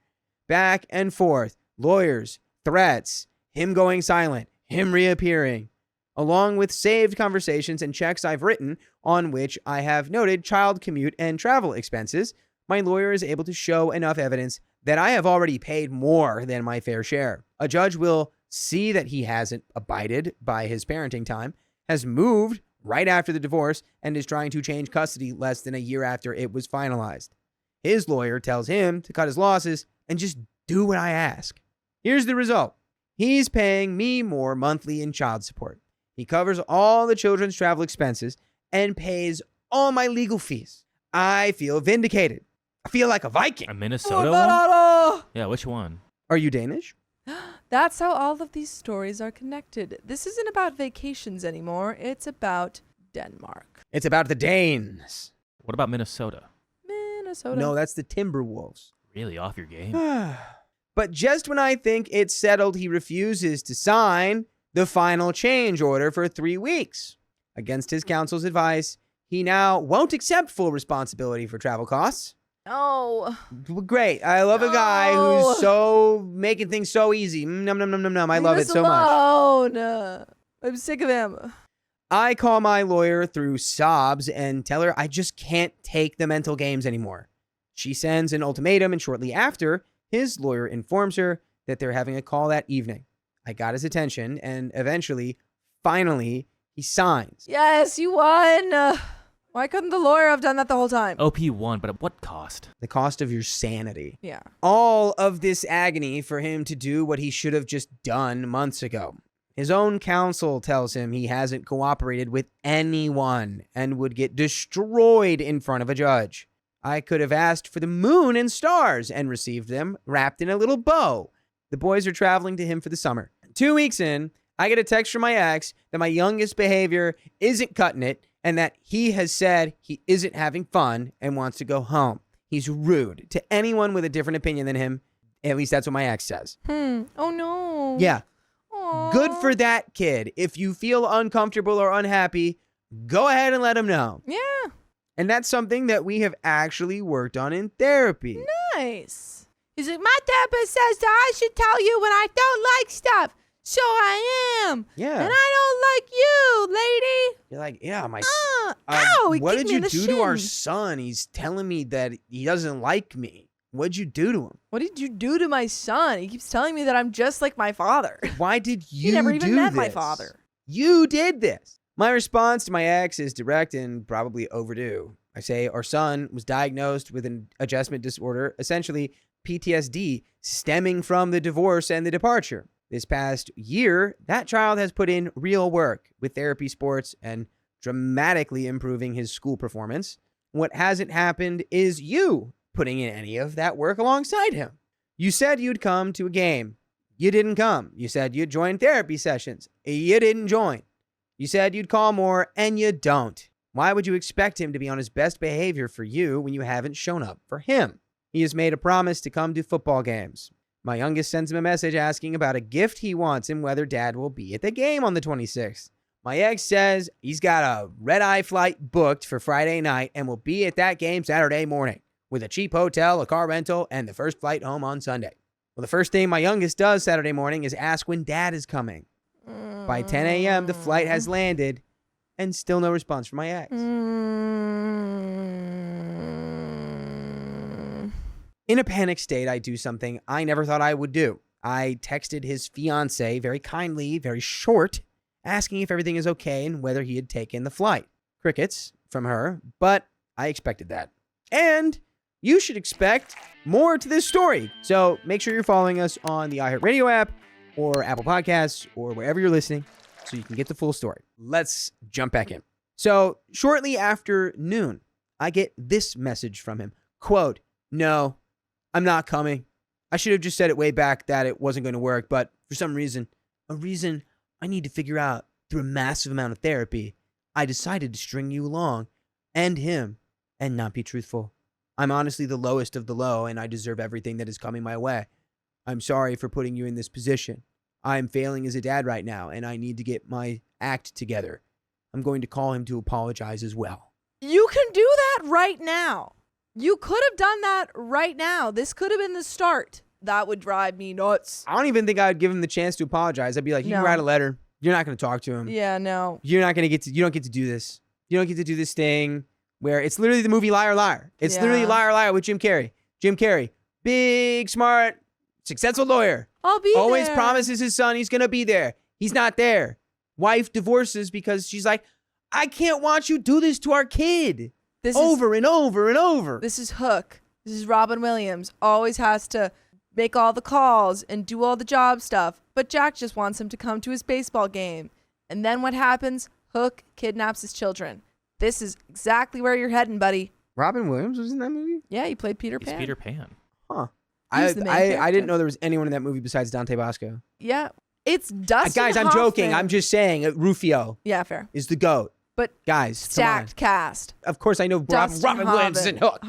S1: Back and forth, lawyers, threats, him going silent, him reappearing, along with saved conversations and checks I've written on which I have noted child commute and travel expenses. My lawyer is able to show enough evidence that I have already paid more than my fair share. A judge will see that he hasn't abided by his parenting time, has moved right after the divorce, and is trying to change custody less than a year after it was finalized. His lawyer tells him to cut his losses and just do what I ask. Here's the result. He's paying me more monthly in child support. He covers all the children's travel expenses and pays all my legal fees. I feel vindicated. I feel like a Viking.
S3: A Minnesota one? Yeah, which one?
S1: Are you Danish?
S2: That's how all of these stories are connected. This isn't about vacations anymore. It's about Denmark.
S1: It's about the Danes.
S3: What about Minnesota?
S2: Minnesota.
S1: No, that's the Timberwolves.
S3: Really off your game?
S1: But just when I think it's settled, he refuses to sign the final change order for 3 weeks. Against his counsel's advice, he now won't accept full responsibility for travel costs.
S2: Oh.
S1: Great. I love a guy who's so making things so easy. Num, num, num, num, num. I love it so much.
S2: I'm sick of him.
S1: I call my lawyer through sobs and tell her I just can't take the mental games anymore. She sends an ultimatum, and shortly after, his lawyer informs her that they're having a call that evening. I got his attention, and eventually, finally, he signs.
S2: Yes, you won. Why couldn't the lawyer have done that the whole time?
S3: OP won, but at what cost?
S1: The cost of your sanity.
S2: Yeah.
S1: All of this agony for him to do what he should have just done months ago. His own counsel tells him he hasn't cooperated with anyone and would get destroyed in front of a judge. I could have asked for the moon and stars and received them wrapped in a little bow. The boys are traveling to him for the summer. 2 weeks in, I get a text from my ex that my youngest behavior isn't cutting it and that he has said he isn't having fun and wants to go home. He's rude to anyone with a different opinion than him. At least that's what my ex says.
S2: Oh, no.
S1: Yeah.
S2: Aww.
S1: Good for that kid. If you feel uncomfortable or unhappy, go ahead and let him know.
S2: Yeah.
S1: And that's something that we have actually worked on in therapy.
S2: Nice. He's like, my therapist says that I should tell you when I don't like stuff. So I am.
S1: Yeah.
S2: And I don't like you, lady.
S1: You're like, yeah, my
S2: ow, he
S1: what
S2: kicked
S1: did
S2: me in
S1: you
S2: the
S1: do to our
S2: shin.
S1: son? He's telling me that he doesn't like me. What'd you do to him?
S2: What did you do to my son? He keeps telling me that I'm just like my father.
S1: Why did you
S2: He never even
S1: do
S2: met
S1: this?
S2: my father.
S1: You did this. My response to my ex is direct and probably overdue. I say our son was diagnosed with an adjustment disorder, essentially PTSD, stemming from the divorce and the departure. This past year, that child has put in real work with therapy, sports, and dramatically improving his school performance. What hasn't happened is you putting in any of that work alongside him. You said you'd come to a game. You didn't come. You said you'd join therapy sessions. You didn't join. You said you'd call more, and you don't. Why would you expect him to be on his best behavior for you when you haven't shown up for him? He has made a promise to come to football games. My youngest sends him a message asking about a gift he wants and whether dad will be at the game on the 26th. My ex says he's got a red-eye flight booked for Friday night and will be at that game Saturday morning with a cheap hotel, a car rental, and the first flight home on Sunday. Well, the first thing my youngest does Saturday morning is ask when dad is coming. By 10 a.m., the flight has landed and still no response from my ex. In a panic state, I do something I never thought I would do. I texted his fiancée very kindly, very short, asking if everything is okay and whether he had taken the flight. Crickets from her, but I expected that. And you should expect more to this story. So make sure you're following us on the iHeartRadio app or Apple Podcasts or wherever you're listening so you can get the full story. Let's jump back in. So shortly after noon, I get this message from him. Quote, "No, I'm not coming. I should have just said it way back that it wasn't going to work, but for some reason, a reason I need to figure out through a massive amount of therapy, I decided to string you along and him and not be truthful. I'm honestly the lowest of the low, and I deserve everything that is coming my way. I'm sorry for putting you in this position. I'm failing as a dad right now, and I need to get my act together. I'm going to call him to apologize as well."
S2: You can do that right now. You could have done that right now. This could have been the start. That would drive me nuts.
S1: I don't even think I'd give him the chance to apologize. I'd be like, you can
S2: No.
S1: write a letter. You're not going to talk to him.
S2: Yeah, no.
S1: You don't get to do this. You don't get to do this thing where it's literally the movie Liar Liar. It's literally Liar Liar with Jim Carrey. Jim Carrey, big, smart, successful lawyer.
S2: I'll be
S1: Always
S2: there.
S1: promises his son he's going to be there. He's not there. Wife divorces because she's like, I can't watch you do this to our kid. Over and over and over.
S2: This is Hook. This is Robin Williams. Always has to make all the calls and do all the job stuff. But Jack just wants him to come to his baseball game. And then what happens? Hook kidnaps his children. This is exactly where you're heading, buddy.
S1: Robin Williams was in that movie?
S2: Yeah, he played Peter
S3: He's
S2: Pan.
S3: Peter Pan.
S1: Huh.
S2: He's the main
S1: I
S2: character.
S1: didn't know there was anyone in that movie besides Dante Bosco.
S2: Yeah. It's Dustin
S1: Guys, I'm
S2: Hoffman.
S1: joking. I'm just saying Rufio
S2: Yeah, fair.
S1: is the GOAT.
S2: But
S1: Guys,
S2: stacked cast.
S1: come on. Of course, I know Robin Williams is in Hook.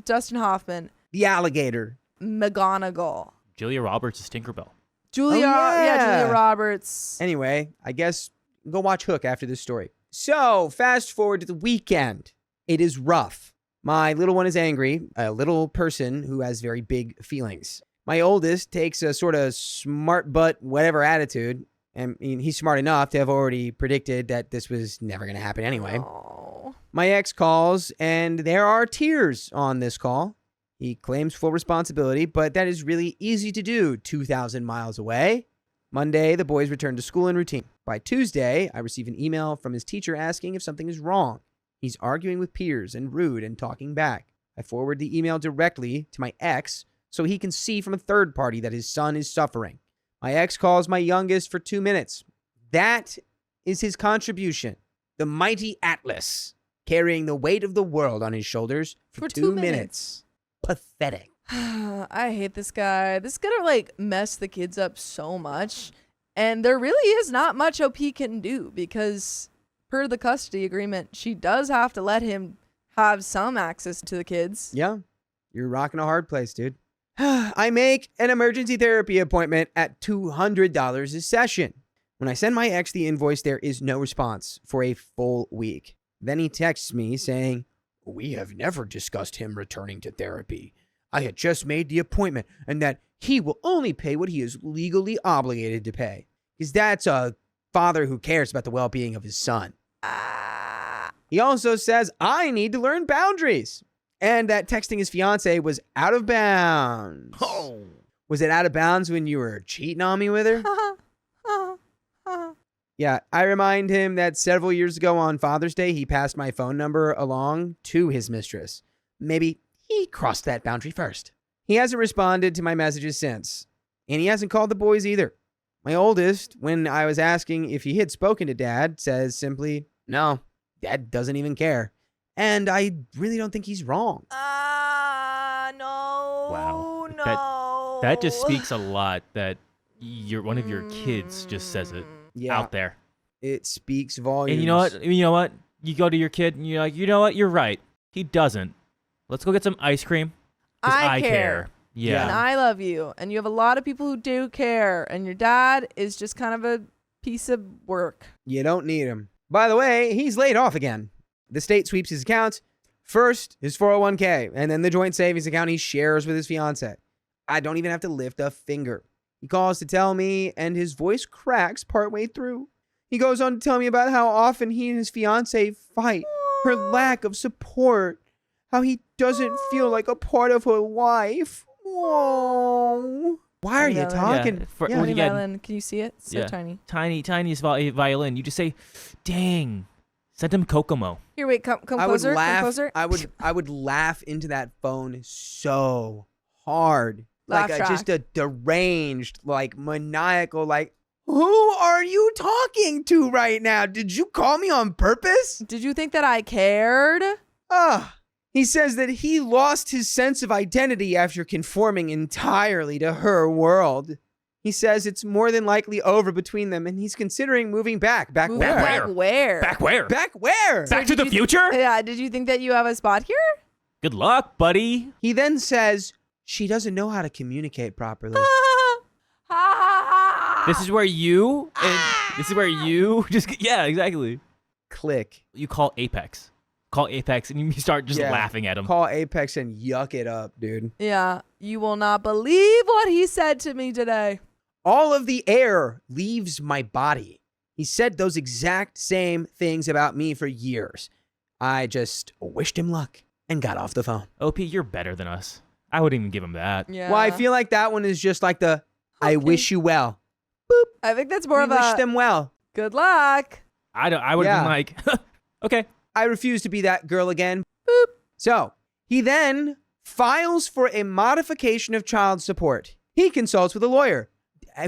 S2: Dustin Hoffman.
S1: The alligator.
S2: McGonagall.
S3: Julia Roberts is Tinkerbell.
S2: Julia Roberts.
S1: Anyway, I guess go watch Hook after this story. So, fast forward to the weekend. It is rough. My little one is angry, a little person who has very big feelings. My oldest takes a sort of smart butt whatever attitude, and he's smart enough to have already predicted that this was never going to happen anyway.
S2: Oh.
S1: My ex calls, and there are tears on this call. He claims full responsibility, but that is really easy to do 2,000 miles away. Monday, the boys return to school in routine. By Tuesday, I receive an email from his teacher asking if something is wrong. He's arguing with peers and rude and talking back. I forward the email directly to my ex so he can see from a third party that his son is suffering. My ex calls my youngest for 2 minutes. That is his contribution. The mighty Atlas, carrying the weight of the world on his shoulders for 2 minutes. Pathetic.
S2: I hate this guy. This is gonna like mess the kids up so much. And there really is not much OP can do because per the custody agreement, she does have to let him have some access to the kids.
S1: Yeah, you're rocking a hard place, dude. I make an emergency therapy appointment at $200 a session. When I send my ex the invoice, there is no response for a full week. Then he texts me saying, "We have never discussed him returning to therapy. I had just made the appointment and that he will only pay what he is legally obligated to pay." Because that's a father who cares about the well-being of his son. He also says, I need to learn boundaries. And that texting his fiance was out of bounds.
S3: Oh.
S1: Was it out of bounds when you were cheating on me with her? Yeah, I remind him that several years ago on Father's Day, he passed my phone number along to his mistress. Maybe he crossed that boundary first. He hasn't responded to my messages since. And he hasn't called the boys either. My oldest, when I was asking if he had spoken to Dad, says simply, no, Dad doesn't even care. And I really don't think he's wrong.
S2: No.
S3: Wow.
S2: No.
S3: That just speaks a lot that one of your kids just says it out there.
S1: It speaks volumes.
S3: And you know what? You go to your kid and you're like, you know what? You're right. He doesn't. Let's go get some ice cream. 'Cause I care. Yeah.
S2: And I love you. And you have a lot of people who do care. And your dad is just kind of a piece of work.
S1: You don't need him. By the way, he's laid off again. The state sweeps his accounts. First, his 401k, and then the joint savings account he shares with his fiance. I don't even have to lift a finger. He calls to tell me, and his voice cracks partway through. He goes on to tell me about how often he and his fiance fight, her lack of support, how he doesn't feel like a part of her life. Whoa. Why are you talking?
S3: Yeah, for-
S2: Yeah,
S3: when you get-
S2: violin. Can you see it? It's so
S3: Yeah.
S2: tiny.
S3: tiniest violin. You just say, dang, send him Kokomo.
S2: Here, wait, come
S1: I would
S2: closer.
S1: laugh.
S2: Come closer.
S1: I would laugh into that phone so hard,
S2: Laugh
S1: like
S2: track.
S1: just a deranged, like maniacal, like, who are you talking to right now? Did you call me on purpose?
S2: Did you think that I cared?
S1: He says that he lost his sense of identity after conforming entirely to her world. He says it's more than likely over between them, and he's considering moving back. Back
S2: Move
S1: where?
S2: back where?
S3: Back where?
S1: Back where?
S3: Back to the future?
S2: Yeah, did you think that you have a spot here?
S3: Good luck, buddy.
S1: He then says she doesn't know how to communicate properly.
S3: This is where you just yeah, exactly.
S1: Click.
S3: You call Apex. call Apex and you start just
S1: Yeah.
S3: laughing at him.
S1: Call Apex and yuck it up, dude.
S2: Yeah, you will not believe what he said to me today.
S1: All of the air leaves my body. He said those exact same things about me for years. I just wished him luck and got off the phone.
S3: OP, you're better than us. I wouldn't even give him that.
S2: Yeah.
S1: Well, I feel like that one is just like the, I
S2: Okay.
S1: wish you well.
S2: I think that's more
S1: We
S2: of
S1: wish
S2: a
S1: them well.
S2: good luck.
S3: I would have been like, okay.
S1: I refuse to be that girl again. Boop. So he then files for a modification of child support. He consults with a lawyer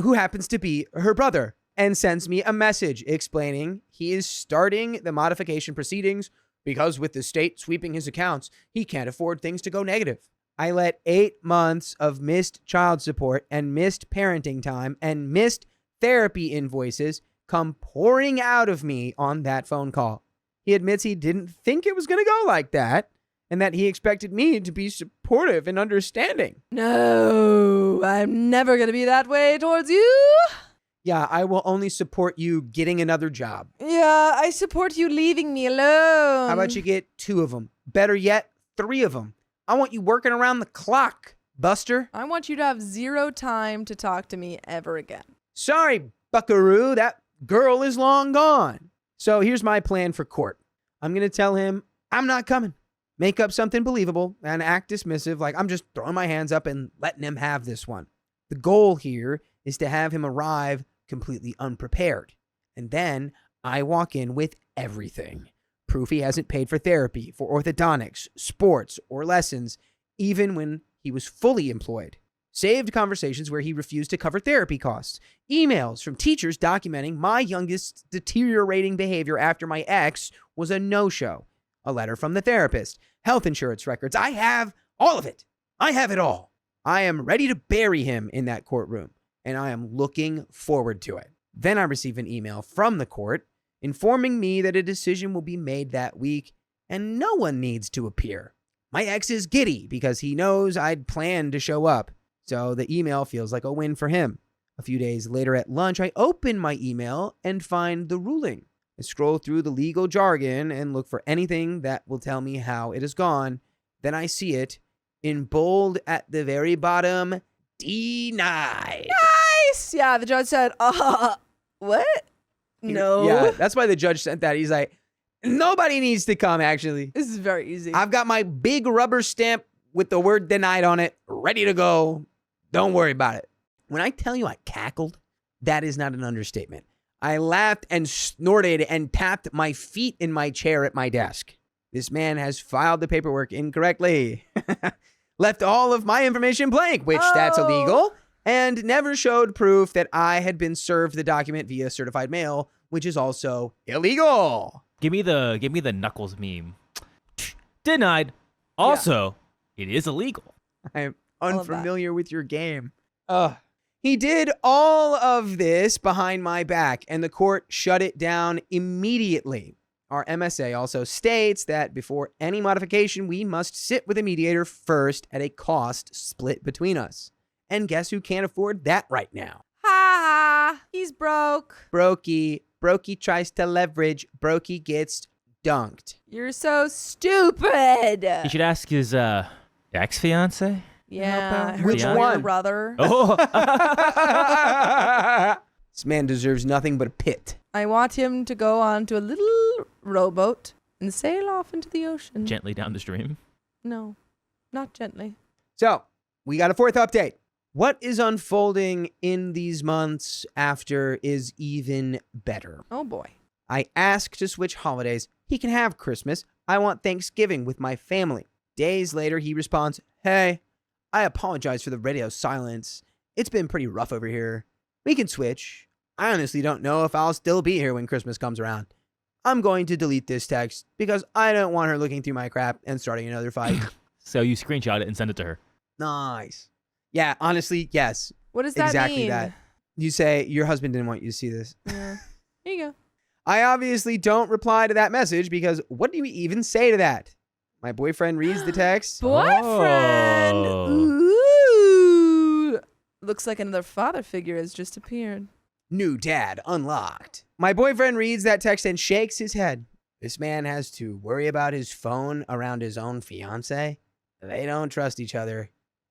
S1: who happens to be her brother and sends me a message explaining he is starting the modification proceedings because with the state sweeping his accounts, he can't afford things to go negative. I let 8 months of missed child support and missed parenting time and missed therapy invoices come pouring out of me on that phone call. He admits he didn't think it was going to go like that and that he expected me to be supportive and understanding.
S2: No, I'm never going to be that way towards you.
S1: Yeah, I will only support you getting another job.
S2: Yeah, I support you leaving me alone.
S1: How about you get 2 of them? Better yet, 3 of them. I want you working around the clock, Buster.
S2: I want you to have 0 time to talk to me ever again.
S1: Sorry, buckaroo, that girl is long gone. So here's my plan for court. I'm going to tell him I'm not coming. Make up something believable and act dismissive like I'm just throwing my hands up and letting him have this one. The goal here is to have him arrive completely unprepared. And then I walk in with everything. Proof he hasn't paid for therapy, for orthodontics, sports, or lessons, even when he was fully employed. Saved conversations where he refused to cover therapy costs. Emails from teachers documenting my youngest's deteriorating behavior after my ex was a no-show. A letter from the therapist. Health insurance records. I have all of it. I have it all. I am ready to bury him in that courtroom, and I am looking forward to it. Then I receive an email from the court informing me that a decision will be made that week, and no one needs to appear. My ex is giddy because he knows I'd planned to show up. So the email feels like a win for him. A few days later at lunch, I open my email and find the ruling. I scroll through the legal jargon and look for anything that will tell me how it has gone. Then I see it in bold at the very bottom, denied.
S2: Nice. Yeah, the judge said, what? No.
S1: Yeah, that's why the judge sent that. He's like, nobody needs to come, actually.
S2: This is very easy.
S1: I've got my big rubber stamp with the word denied on it, ready to go. Don't worry about it. When I tell you I cackled, that is not an understatement. I laughed and snorted and tapped my feet in my chair at my desk. This man has filed the paperwork incorrectly, left all of my information blank, which that's illegal, and never showed proof that I had been served the document via certified mail, which is also illegal.
S3: Give me the Knuckles meme. Denied. Also, it is illegal.
S1: I'm
S2: love that.
S1: unfamiliar with your game. He did all of this behind my back, and the court shut it down immediately. Our MSA also states that before any modification, we must sit with a mediator first at a cost split between us. And guess who can't afford that right now?
S2: Ha ha. He's broke.
S1: Brokey. Brokey tries to leverage. Brokey gets dunked.
S2: You're so stupid.
S3: You should ask his ex-fiance.
S2: Yeah.
S3: Which
S2: her
S1: one?
S2: brother.
S3: Oh,
S1: This man deserves nothing but a pit.
S2: I want him to go onto a little rowboat and sail off into the ocean.
S3: gently down the stream.
S2: No, not gently.
S1: So, we got a 4th update. What is unfolding in these months after is even better.
S2: Oh boy.
S1: I ask to switch holidays. He can have Christmas. I want Thanksgiving with my family. Days later, he responds, "Hey, I apologize for the radio silence. It's been pretty rough over here. We can switch. I honestly don't know if I'll still be here when Christmas comes around. I'm going to delete this text because I don't want her looking through my crap and starting another fight."
S3: So you screenshot it and send it to her.
S1: Nice. Yeah, honestly, yes.
S2: What does that
S1: Exactly
S2: mean?
S1: that. You say your husband didn't want you to see this.
S2: Yeah. Here you go.
S1: I obviously don't reply to that message because what do you even say to that? My boyfriend reads the text.
S2: Boyfriend.
S3: Oh.
S2: Ooh. Looks like another father figure has just appeared.
S1: New dad unlocked. My boyfriend reads that text and shakes his head. This man has to worry about his phone around his own fiance. They don't trust each other,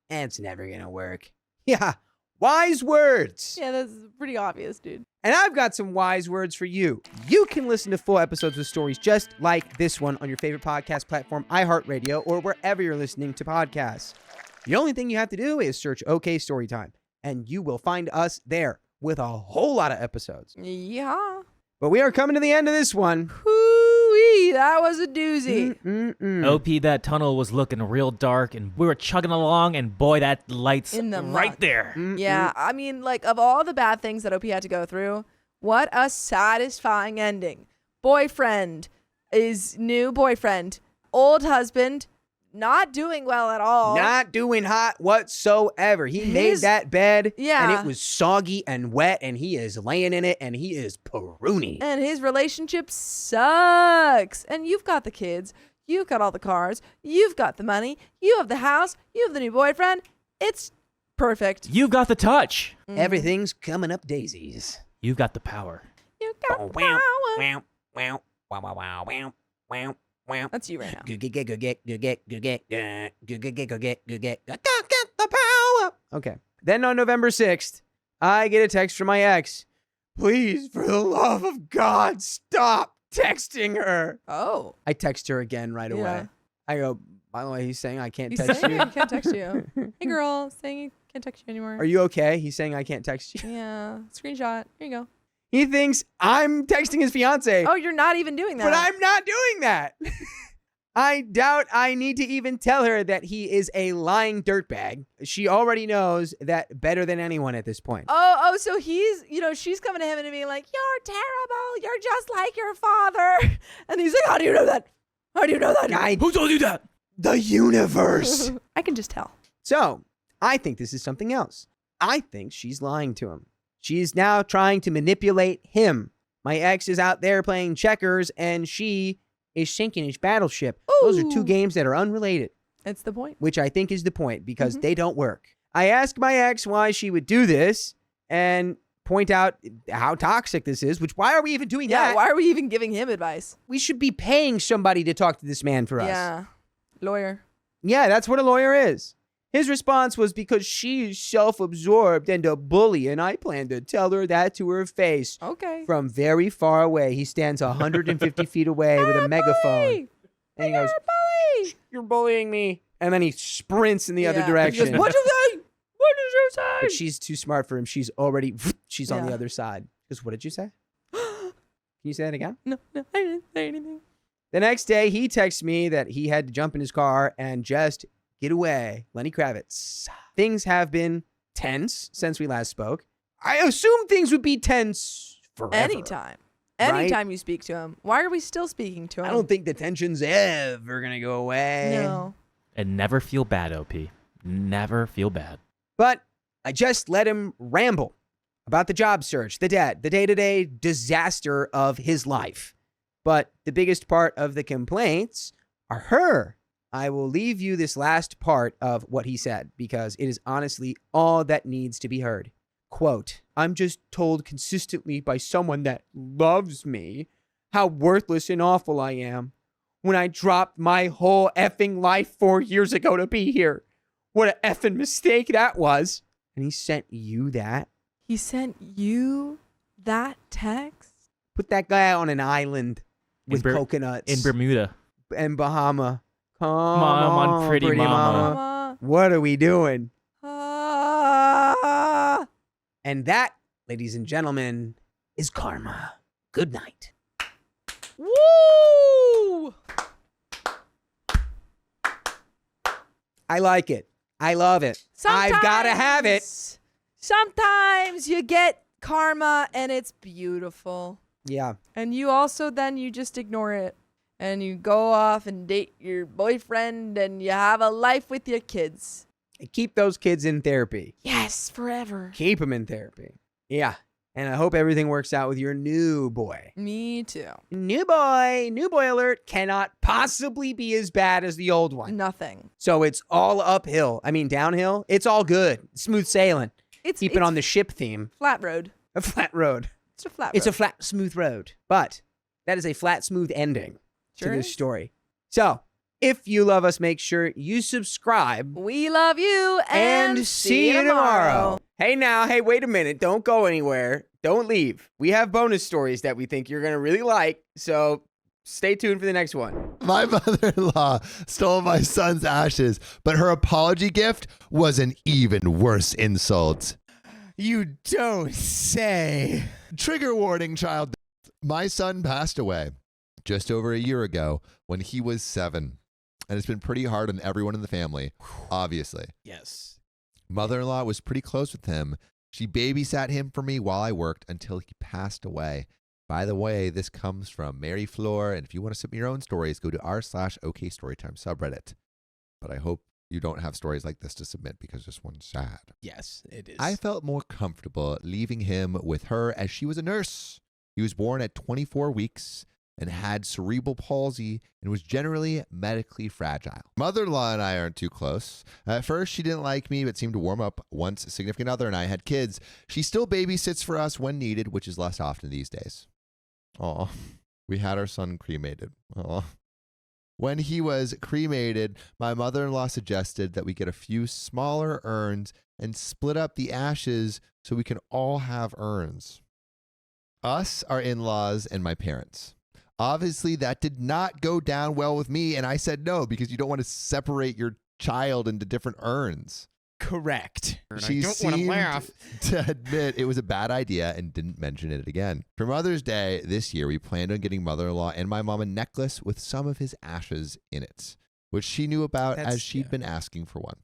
S1: and it's never gonna work. Yeah, wise words.
S2: Yeah, that's pretty obvious, dude.
S1: And I've got some wise words for you. You can listen to full episodes with stories just like this one on your favorite podcast platform, iHeartRadio, or wherever you're listening to podcasts. The only thing you have to do is search OK Storytime, and you will find us there with a whole lot of episodes.
S2: Yeah.
S1: But we are coming to the end of this one.
S2: Hoo-wee, that was a doozy.
S3: OP, that tunnel was looking real dark, and we were chugging along, and boy, that light's
S2: In the
S3: right
S2: muck.
S3: there.
S2: Yeah, I mean, like, of all the bad things that OP had to go through, what a satisfying ending. Boyfriend is new boyfriend. Old husband, not doing well at all.
S1: Not doing hot whatsoever. He made
S2: His-
S1: that bed,
S2: Yeah.
S1: and it was soggy and wet, and he is laying in it, and he is pruny.
S2: And his relationship sucks. And you've got the kids. You've got all the cars. You've got the money. You have the house. You have the new boyfriend. It's perfect.
S3: You've got the touch.
S1: Everything's coming up daisies.
S3: You've got the power.
S2: You got the power.
S1: Wow, wow, wow, wow, wow, wow, wow, wow.
S2: That's you right now.
S1: Get the power. Okay. Then on November 6th, I get a text from my ex. Please, for the love of God, stop texting her.
S2: Oh.
S1: I text her again right away.
S2: Yeah.
S1: I go, by the way, he's saying I can't
S2: He's
S1: text
S2: saying
S1: you.
S2: I can't text you. Hey, girl. Saying he can't text you anymore.
S1: Are you okay? He's saying I can't text you.
S2: Yeah. Screenshot. Here you go.
S1: He thinks I'm texting his fiance.
S2: Oh, you're not even doing that.
S1: But I'm not doing that. I doubt I need to even tell her that he is a lying dirtbag. She already knows that better than anyone at this point.
S2: Oh, so he's, she's coming to him and being like, you're terrible. You're just like your father. And he's like, how do you know that? How do you know that?
S3: Who told you that?
S1: The universe.
S2: I can just tell.
S1: So, I think this is something else. I think she's lying to him. She's now trying to manipulate him. My ex is out there playing checkers, and she is sinking his battleship. Those are two
S2: Ooh.
S1: games that are unrelated,
S2: It's the point.
S1: which I think is the point, because they don't work. I asked my ex why she would do this and point out how toxic this is, which why are we even doing
S2: Yeah,
S1: that?
S2: why are we even giving him advice?
S1: We should be paying somebody to talk to this man for us.
S2: Yeah. Lawyer.
S1: Yeah, that's what a lawyer is. His response was because she's self-absorbed and a bully, and I plan to tell her that to her face.
S2: Okay.
S1: From very far away, he stands 150 feet away with a megaphone.
S2: Bully!
S1: And he goes,
S2: Bully!
S1: "You're bullying me." And then he sprints in the other
S2: Yeah.
S1: direction.
S2: He goes, what'd you say? What did you say?
S1: But she's too smart for him. She's on the
S2: Yeah.
S1: other side. Because what did you say? Can you say that again?
S2: No, I didn't say anything.
S1: The next day, he texts me that he had to jump in his car and just get away. Lenny Kravitz. Things have been tense since we last spoke. I assume things would be tense forever.
S2: Anytime.
S1: Right?
S2: Anytime you speak to him. Why are we still speaking to him?
S1: I don't think the tension's ever going to go away.
S2: No.
S3: And never feel bad, OP. Never feel bad.
S1: But I just let him ramble about the job search, the debt, the day-to-day disaster of his life. But the biggest part of the complaints are her. I will leave you this last part of what he said because it is honestly all that needs to be heard. Quote, "I'm just told consistently by someone that loves me how worthless and awful I am when I dropped my whole effing life 4 years ago to be here. What a effing mistake that was." And he sent you that?
S2: He sent you that text?
S1: Put that guy out on an island with coconuts.
S3: In Bermuda.
S1: And Bahama. Come
S3: on, pretty mama.
S2: Mama.
S1: What are we doing?
S2: Ah.
S1: And that, ladies and gentlemen, is karma. Good night.
S2: Woo!
S1: I like it. I love it. I've got to have it.
S2: Sometimes you get karma and it's beautiful.
S1: Yeah.
S2: And you also then you just ignore it. And you go off and date your boyfriend and you have a life with your kids.
S1: Keep those kids in therapy.
S2: Yes, forever.
S1: Keep them in therapy. Yeah. And I hope everything works out with your new boy.
S2: Me too.
S1: New boy alert, cannot possibly be as bad as the old one.
S2: Nothing.
S1: So it's all uphill. I mean, downhill. It's all good. Smooth sailing. Keep it on the ship theme.
S2: Flat road.
S1: A flat road.
S2: It's a flat road.
S1: It's a flat, smooth road. But That is a flat, smooth ending
S2: Sure
S1: to this
S2: is.
S1: story. So, if you love us, make sure you subscribe.
S2: We love you
S1: And see you tomorrow. Hey, wait a minute. Don't go anywhere. Don't leave. We have bonus stories that we think you're going to really like. So stay tuned for the next one.
S4: My mother-in-law stole my son's ashes, but her apology gift was an even worse insult.
S1: You don't say.
S4: Trigger warning, child. My son passed away just over a year ago when he was 7. And it's been pretty hard on everyone in the family, obviously.
S1: Yes.
S4: Mother-in-law was pretty close with him. She babysat him for me while I worked until he passed away. By the way, this comes from Mary Floor, and if you want to submit your own stories, go to r/OK Storytime subreddit. But I hope you don't have stories like this to submit because this one's sad.
S1: Yes, it is.
S4: I felt more comfortable leaving him with her as she was a nurse. He was born at 24 weeks and had cerebral palsy and was generally medically fragile. Mother-in-law and I aren't too close. At first, she didn't like me, but seemed to warm up once a significant other and I had kids. She still babysits for us when needed, which is less often these days. Aw, we had our son cremated. Aw. When he was cremated, my mother-in-law suggested that we get a few smaller urns and split up the ashes so we can all have urns. Us, our in-laws, and my parents. Obviously, that did not go down well with me, and I said no because you don't want to separate your child into different urns.
S1: Correct.
S4: She seemed to admit it was a bad idea and didn't mention it again. For Mother's Day this year, we planned on getting mother-in-law and my mom a necklace with some of his ashes in it, which she knew about as she'd been asking for one.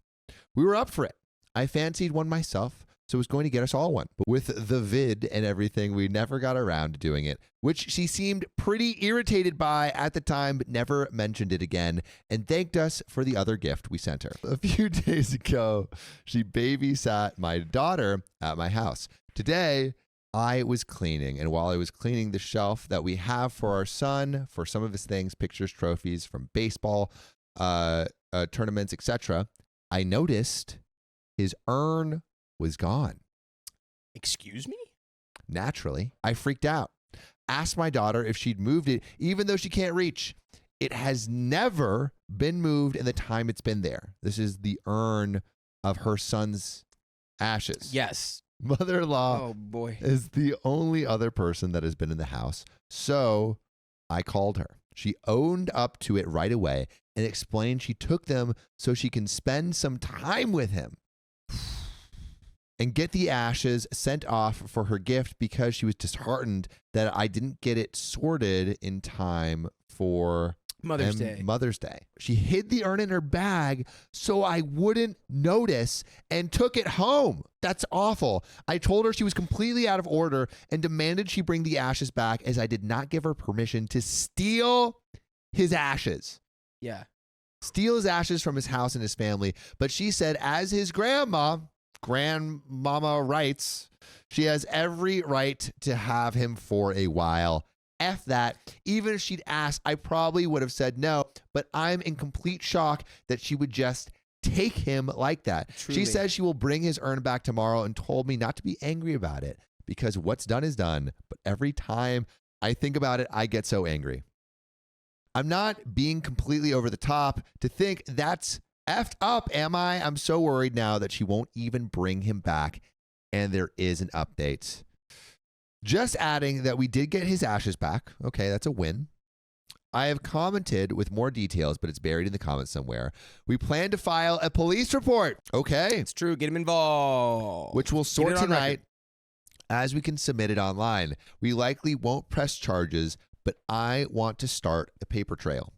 S4: We were up for it. I fancied one myself, so was going to get us all one. But with the vid and everything, we never got around to doing it, which she seemed pretty irritated by at the time, but never mentioned it again, and thanked us for the other gift we sent her. A few days ago, she babysat my daughter at my house. Today, I was cleaning, and while I was cleaning the shelf that we have for our son, for some of his things, pictures, trophies from baseball, tournaments, etc., I noticed his urn was gone.
S1: Excuse me?
S4: Naturally, I freaked out. Asked my daughter if she'd moved it, even though she can't reach. It has never been moved in the time it's been there. This is the urn of her son's ashes.
S1: Yes.
S4: Mother-in-law
S1: Oh, boy.
S4: is the only other person that has been in the house. So I called her. She owned up to it right away and explained she took them so she can spend some time with him and get the ashes sent off for her gift because she was disheartened that I didn't get it sorted in time for
S1: Mother's Day.
S4: Mother's Day. She hid the urn in her bag so I wouldn't notice and took it home. That's awful. I told her she was completely out of order and demanded she bring the ashes back as I did not give her permission to steal his ashes.
S1: Yeah.
S4: Steal his ashes from his house and his family. But she said as his grandmama rights, she has every right to have him for a while. F that. Even if she'd asked, I probably would have said no, but I'm in complete shock that she would just take him like that.
S1: Truly.
S4: She says she will bring his urn back tomorrow and told me not to be angry about it because what's done is done. But every time I think about it, I get so angry. I'm not being completely over the top to think that's effed up, am I? I'm so worried now that she won't even bring him back. And there is an update. Just adding that we did get his ashes back. Okay, that's a win. I have commented with more details, but it's buried in the comments somewhere. We plan to file a police report. Okay.
S1: It's true. Get him involved.
S4: Which we'll sort
S1: Get it on
S4: tonight
S1: record.
S4: as we can submit it online. We likely won't press charges, but I want to start a paper trail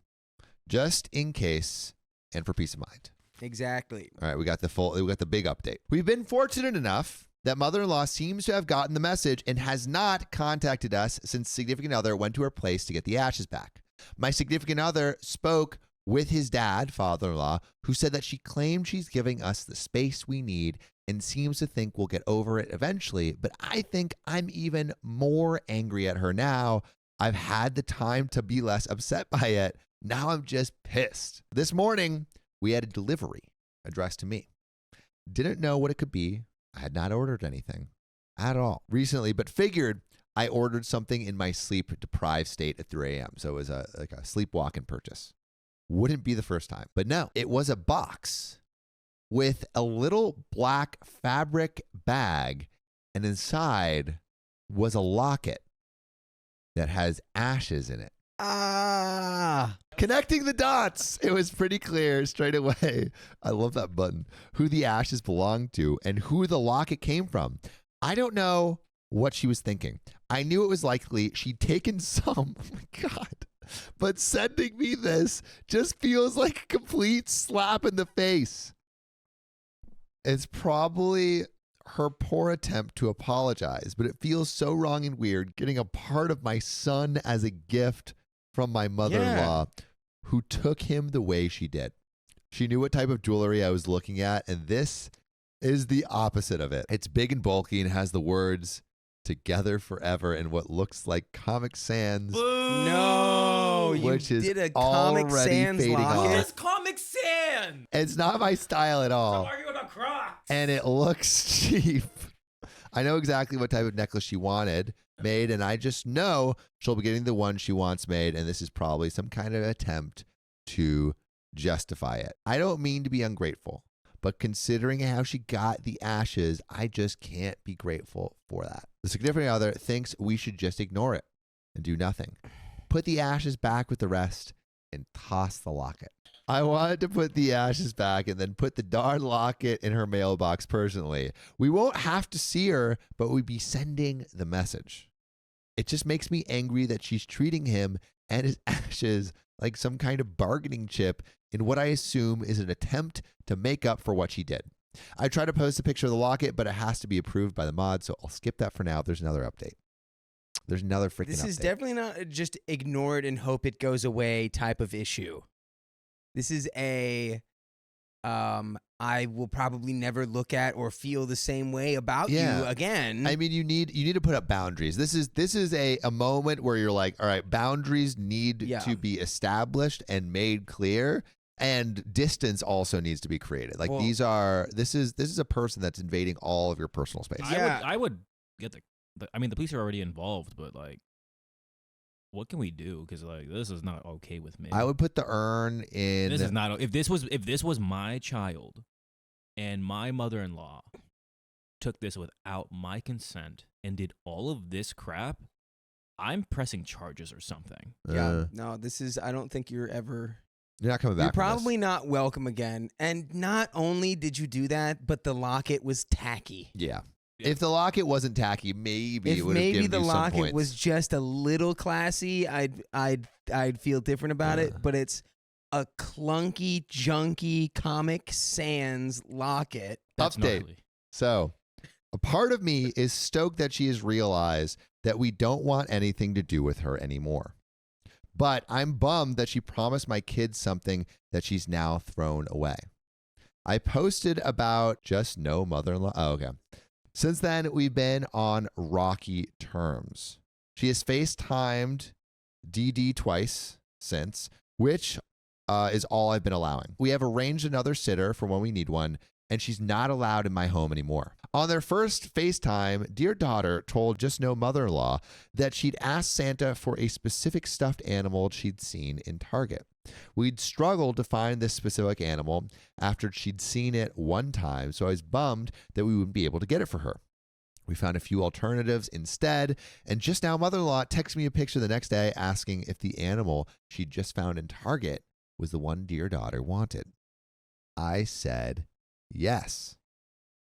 S4: just in case and for peace of mind.
S1: Exactly.
S4: All right, we got the big update. We've been fortunate enough that mother-in-law seems to have gotten the message and has not contacted us since significant other went to her place to get the ashes back. My significant other spoke with his dad, father-in-law, who said that she claimed she's giving us the space we need and seems to think we'll get over it eventually, but I think I'm even more angry at her now. I've had the time to be less upset by it. Now I'm just pissed. This morning, we had a delivery addressed to me. Didn't know what it could be. I had not ordered anything at all recently, but figured I ordered something in my sleep-deprived state at 3 a.m., so it was like a sleepwalking purchase. Wouldn't be the first time. But no, it was a box with a little black fabric bag, and inside was a locket that has ashes in it. Connecting the dots. It was pretty clear straight away. I love that button. Who the ashes belonged to and who the locket came from. I don't know what she was thinking. I knew it was likely she'd taken some. Oh my God. But sending me this just feels like a complete slap in the face. It's probably her poor attempt to apologize, but it feels so wrong and weird getting a part of my son as a gift from my mother-in-law who took him the way she did. She knew what type of jewelry I was looking at, and this is the opposite of it. It's big and bulky and has the words "Together Forever" in what looks like Comic Sans.
S1: No, you
S4: which is
S1: did a Comic
S4: already
S1: Sans
S4: fading
S1: locket.
S4: off.
S3: That's Comic Sans.
S4: It's not my style at all.
S3: Stop arguing about Crocs.
S4: And it looks cheap. I know exactly what type of necklace she wanted made, and I just know she'll be getting the one she wants made, and this is probably some kind of attempt to justify it. I don't mean to be ungrateful, but considering how she got the ashes, I just can't be grateful for that. The significant other thinks we should just ignore it and do nothing. Put the ashes back with the rest and toss the locket. I wanted to put the ashes back and then put the darn locket in her mailbox personally. We won't have to see her, but we'd be sending the message. It just makes me angry that she's treating him and his ashes like some kind of bargaining chip in what I assume is an attempt to make up for what she did. I tried to post a picture of the locket, but it has to be approved by the mod, so I'll skip that for now. There's another update. There's another freaking
S1: This is
S4: update.
S1: definitely not just ignore it and hope it goes away type of issue. This is a I will probably never look at or feel the same way about you again.
S4: I mean, you need to put up boundaries. This is a moment where you're like, all right, boundaries need to be established and made clear, and distance also needs to be created. Like this is a person that's invading all of your personal space.
S3: I would get I mean, the police are already involved, but like, what can we do? Because like, this is not okay with me.
S4: I would put the urn in.
S3: This is not. If this was my child, and my mother-in-law took this without my consent and did all of this crap, I'm pressing charges or something.
S1: No, this is. I don't think you're ever.
S4: You're not coming back.
S1: You're probably not welcome again. And not only did you do that, but the locket was tacky.
S4: Yeah. If the locket wasn't tacky, maybe it would have given you some points. If maybe the locket
S1: was just a little classy, I'd feel different about it. But it's a clunky, junky Comic Sans locket.
S3: That's
S4: Update.
S3: gnarly.
S4: So, a part of me is stoked that she has realized that we don't want anything to do with her anymore. But I'm bummed that she promised my kids something that she's now thrown away. I posted about just no mother-in-law. Oh, okay. Since then, we've been on rocky terms. She has FaceTimed DD twice since, which is all I've been allowing. We have arranged another sitter for when we need one, and she's not allowed in my home anymore. On their first FaceTime, dear daughter told just no mother-in-law that she'd asked Santa for a specific stuffed animal she'd seen in Target. We'd struggled to find this specific animal after she'd seen it one time, so I was bummed that we wouldn't be able to get it for her. We found a few alternatives instead, and just now mother-in-law texted me a picture the next day asking if the animal she'd just found in Target was the one dear daughter wanted. I said yes.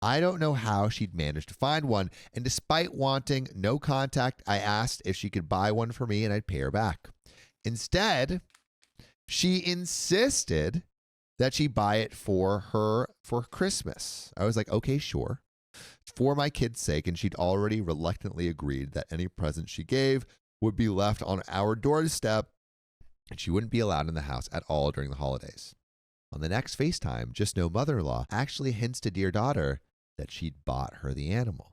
S4: I don't know how she'd managed to find one, and despite wanting no contact, I asked if she could buy one for me and I'd pay her back. Instead, she insisted that she buy it for her for Christmas. I was like, okay, sure. For my kid's sake, and she'd already reluctantly agreed that any present she gave would be left on our doorstep, and she wouldn't be allowed in the house at all during the holidays. On the next FaceTime, just no mother-in-law actually hints to dear daughter that she'd bought her the animal.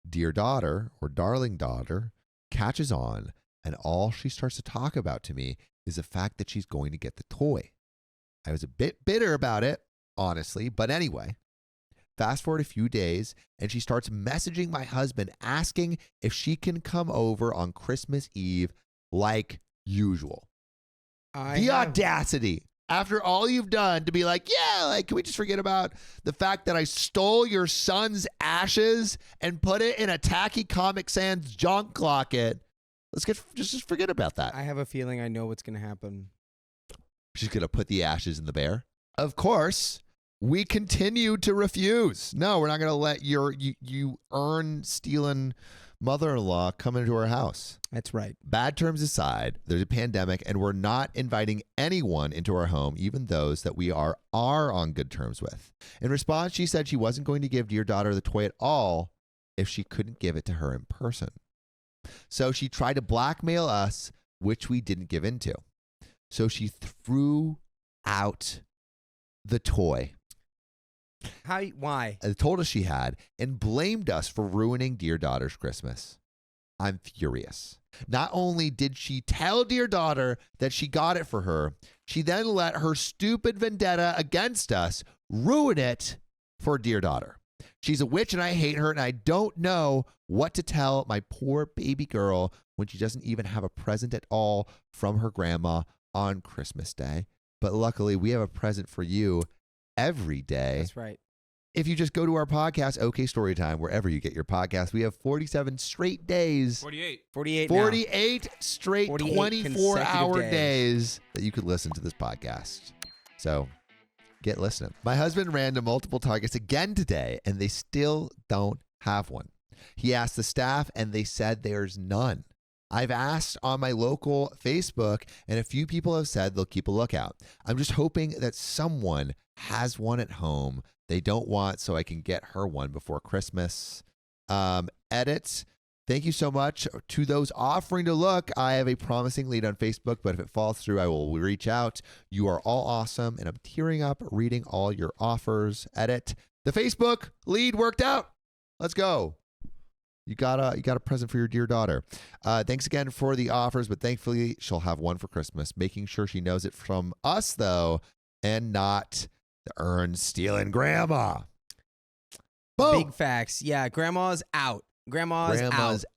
S4: Dear daughter, or darling daughter, catches on, and all she starts to talk about to me is the fact that she's going to get the toy. I was a bit bitter about it, honestly, but anyway. Fast forward a few days, and she starts messaging my husband asking if she can come over on Christmas Eve like usual. The audacity. After all you've done to be like, yeah, like, can we just forget about the fact that I stole your son's ashes and put it in a tacky Comic Sans junk locket? Let's just forget about that.
S1: I have a feeling I know what's going to happen.
S4: She's going to put the ashes in the bear. Of course, we continue to refuse. No, we're not going to let you earn stealing mother-in-law come into our house.
S1: That's right.
S4: Bad terms aside, there's a pandemic, and we're not inviting anyone into our home, even those that we are on good terms with. In response, she said she wasn't going to give dear daughter the toy at all if she couldn't give it to her in person. So she tried to blackmail us, which we didn't give into. So she threw out the toy.
S1: Why?
S4: Told us she had and blamed us for ruining dear daughter's Christmas. I'm furious. Not only did she tell dear daughter that she got it for her, she then let her stupid vendetta against us ruin it for dear daughter. She's a witch and I hate her, and I don't know what to tell my poor baby girl when she doesn't even have a present at all from her grandma on Christmas Day. But luckily, we have a present for you every day.
S1: That's right.
S4: If you just go to our podcast, OK Storytime, wherever you get your podcast, we have 47 straight days.
S1: 48
S4: straight
S1: 48
S4: 24-hour
S1: consecutive
S4: days that you could listen to this podcast. So get listening. My husband ran to multiple Targets again today, and they still don't have one. He asked the staff, and they said there's none. I've asked on my local Facebook, and a few people have said they'll keep a lookout. I'm just hoping that someone has one at home they don't want, so I can get her one before Christmas. Edit. Thank you so much to those offering to look. I have a promising lead on Facebook, but if it falls through, I will reach out. You are all awesome, and I'm tearing up reading all your offers. Edit. The Facebook lead worked out. Let's go. You got a present for your dear daughter. Thanks again for the offers, but thankfully she'll have one for Christmas. Making sure she knows it from us, though, and not the stealing grandma. Boom.
S1: Big facts. Yeah, grandma's out. Grandma's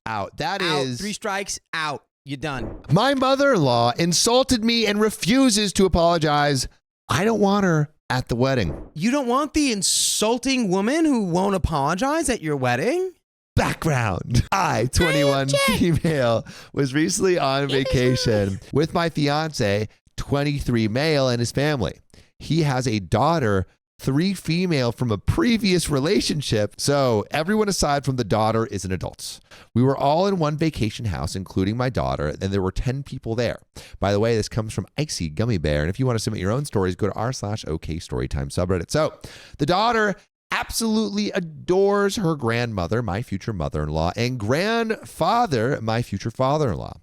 S1: out.
S4: That
S1: out.
S4: is
S1: 3 strikes, out. You're done.
S4: My mother-in-law insulted me and refuses to apologize. I don't want her at the wedding.
S1: You don't want the insulting woman who won't apologize at your wedding?
S4: Background. I, 21 female, was recently on vacation with my fiance, 23 male, and his family. He has a daughter, 3 female from a previous relationship, so everyone aside from the daughter is an adult. We were all in one vacation house, including my daughter, and there were 10 people there. By the way, this comes from Icy Gummy Bear, and if you want to submit your own stories, go to r/OK Storytime subreddit. So the daughter absolutely adores her grandmother, my future mother-in-law, and grandfather, my future father-in-law.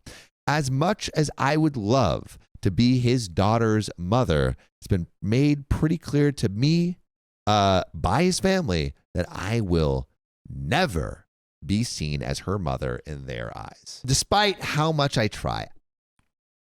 S4: As much as I would love to be his daughter's mother, it's been made pretty clear to me by his family that I will never be seen as her mother in their eyes. Despite how much I try,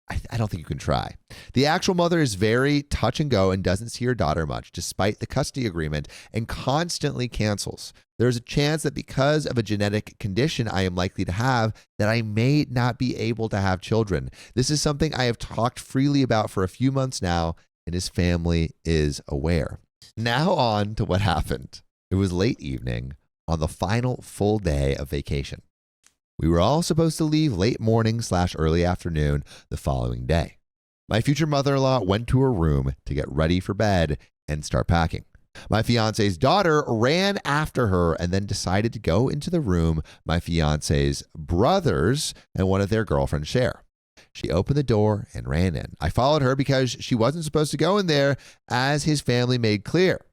S4: I don't think you can try. The actual mother is very touch and go and doesn't see her daughter much, despite the custody agreement, and constantly cancels. There's a chance that because of a genetic condition I am likely to have, that I may not be able to have children. This is something I have talked freely about for a few months now, and his family is aware. Now on to what happened. It was late evening on the final full day of vacation. We were all supposed to leave late morning / early afternoon the following day. My future mother-in-law went to her room to get ready for bed and start packing. My fiance's daughter ran after her and then decided to go into the room my fiance's brothers and one of their girlfriends share. She opened the door and ran in. I followed her because she wasn't supposed to go in there, as his family made clear.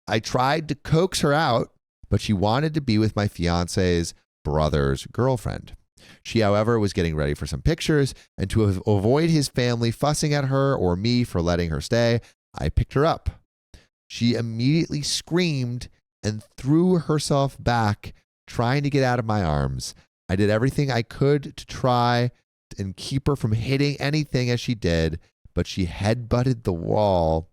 S4: I tried to coax her out, but she wanted to be with my fiance's brother's girlfriend. She, however, was getting ready for some pictures, and to avoid his family fussing at her or me for letting her stay, I picked her up. She immediately screamed and threw herself back, trying to get out of my arms. I did everything I could to try and keep her from hitting anything as she did, but she headbutted the wall.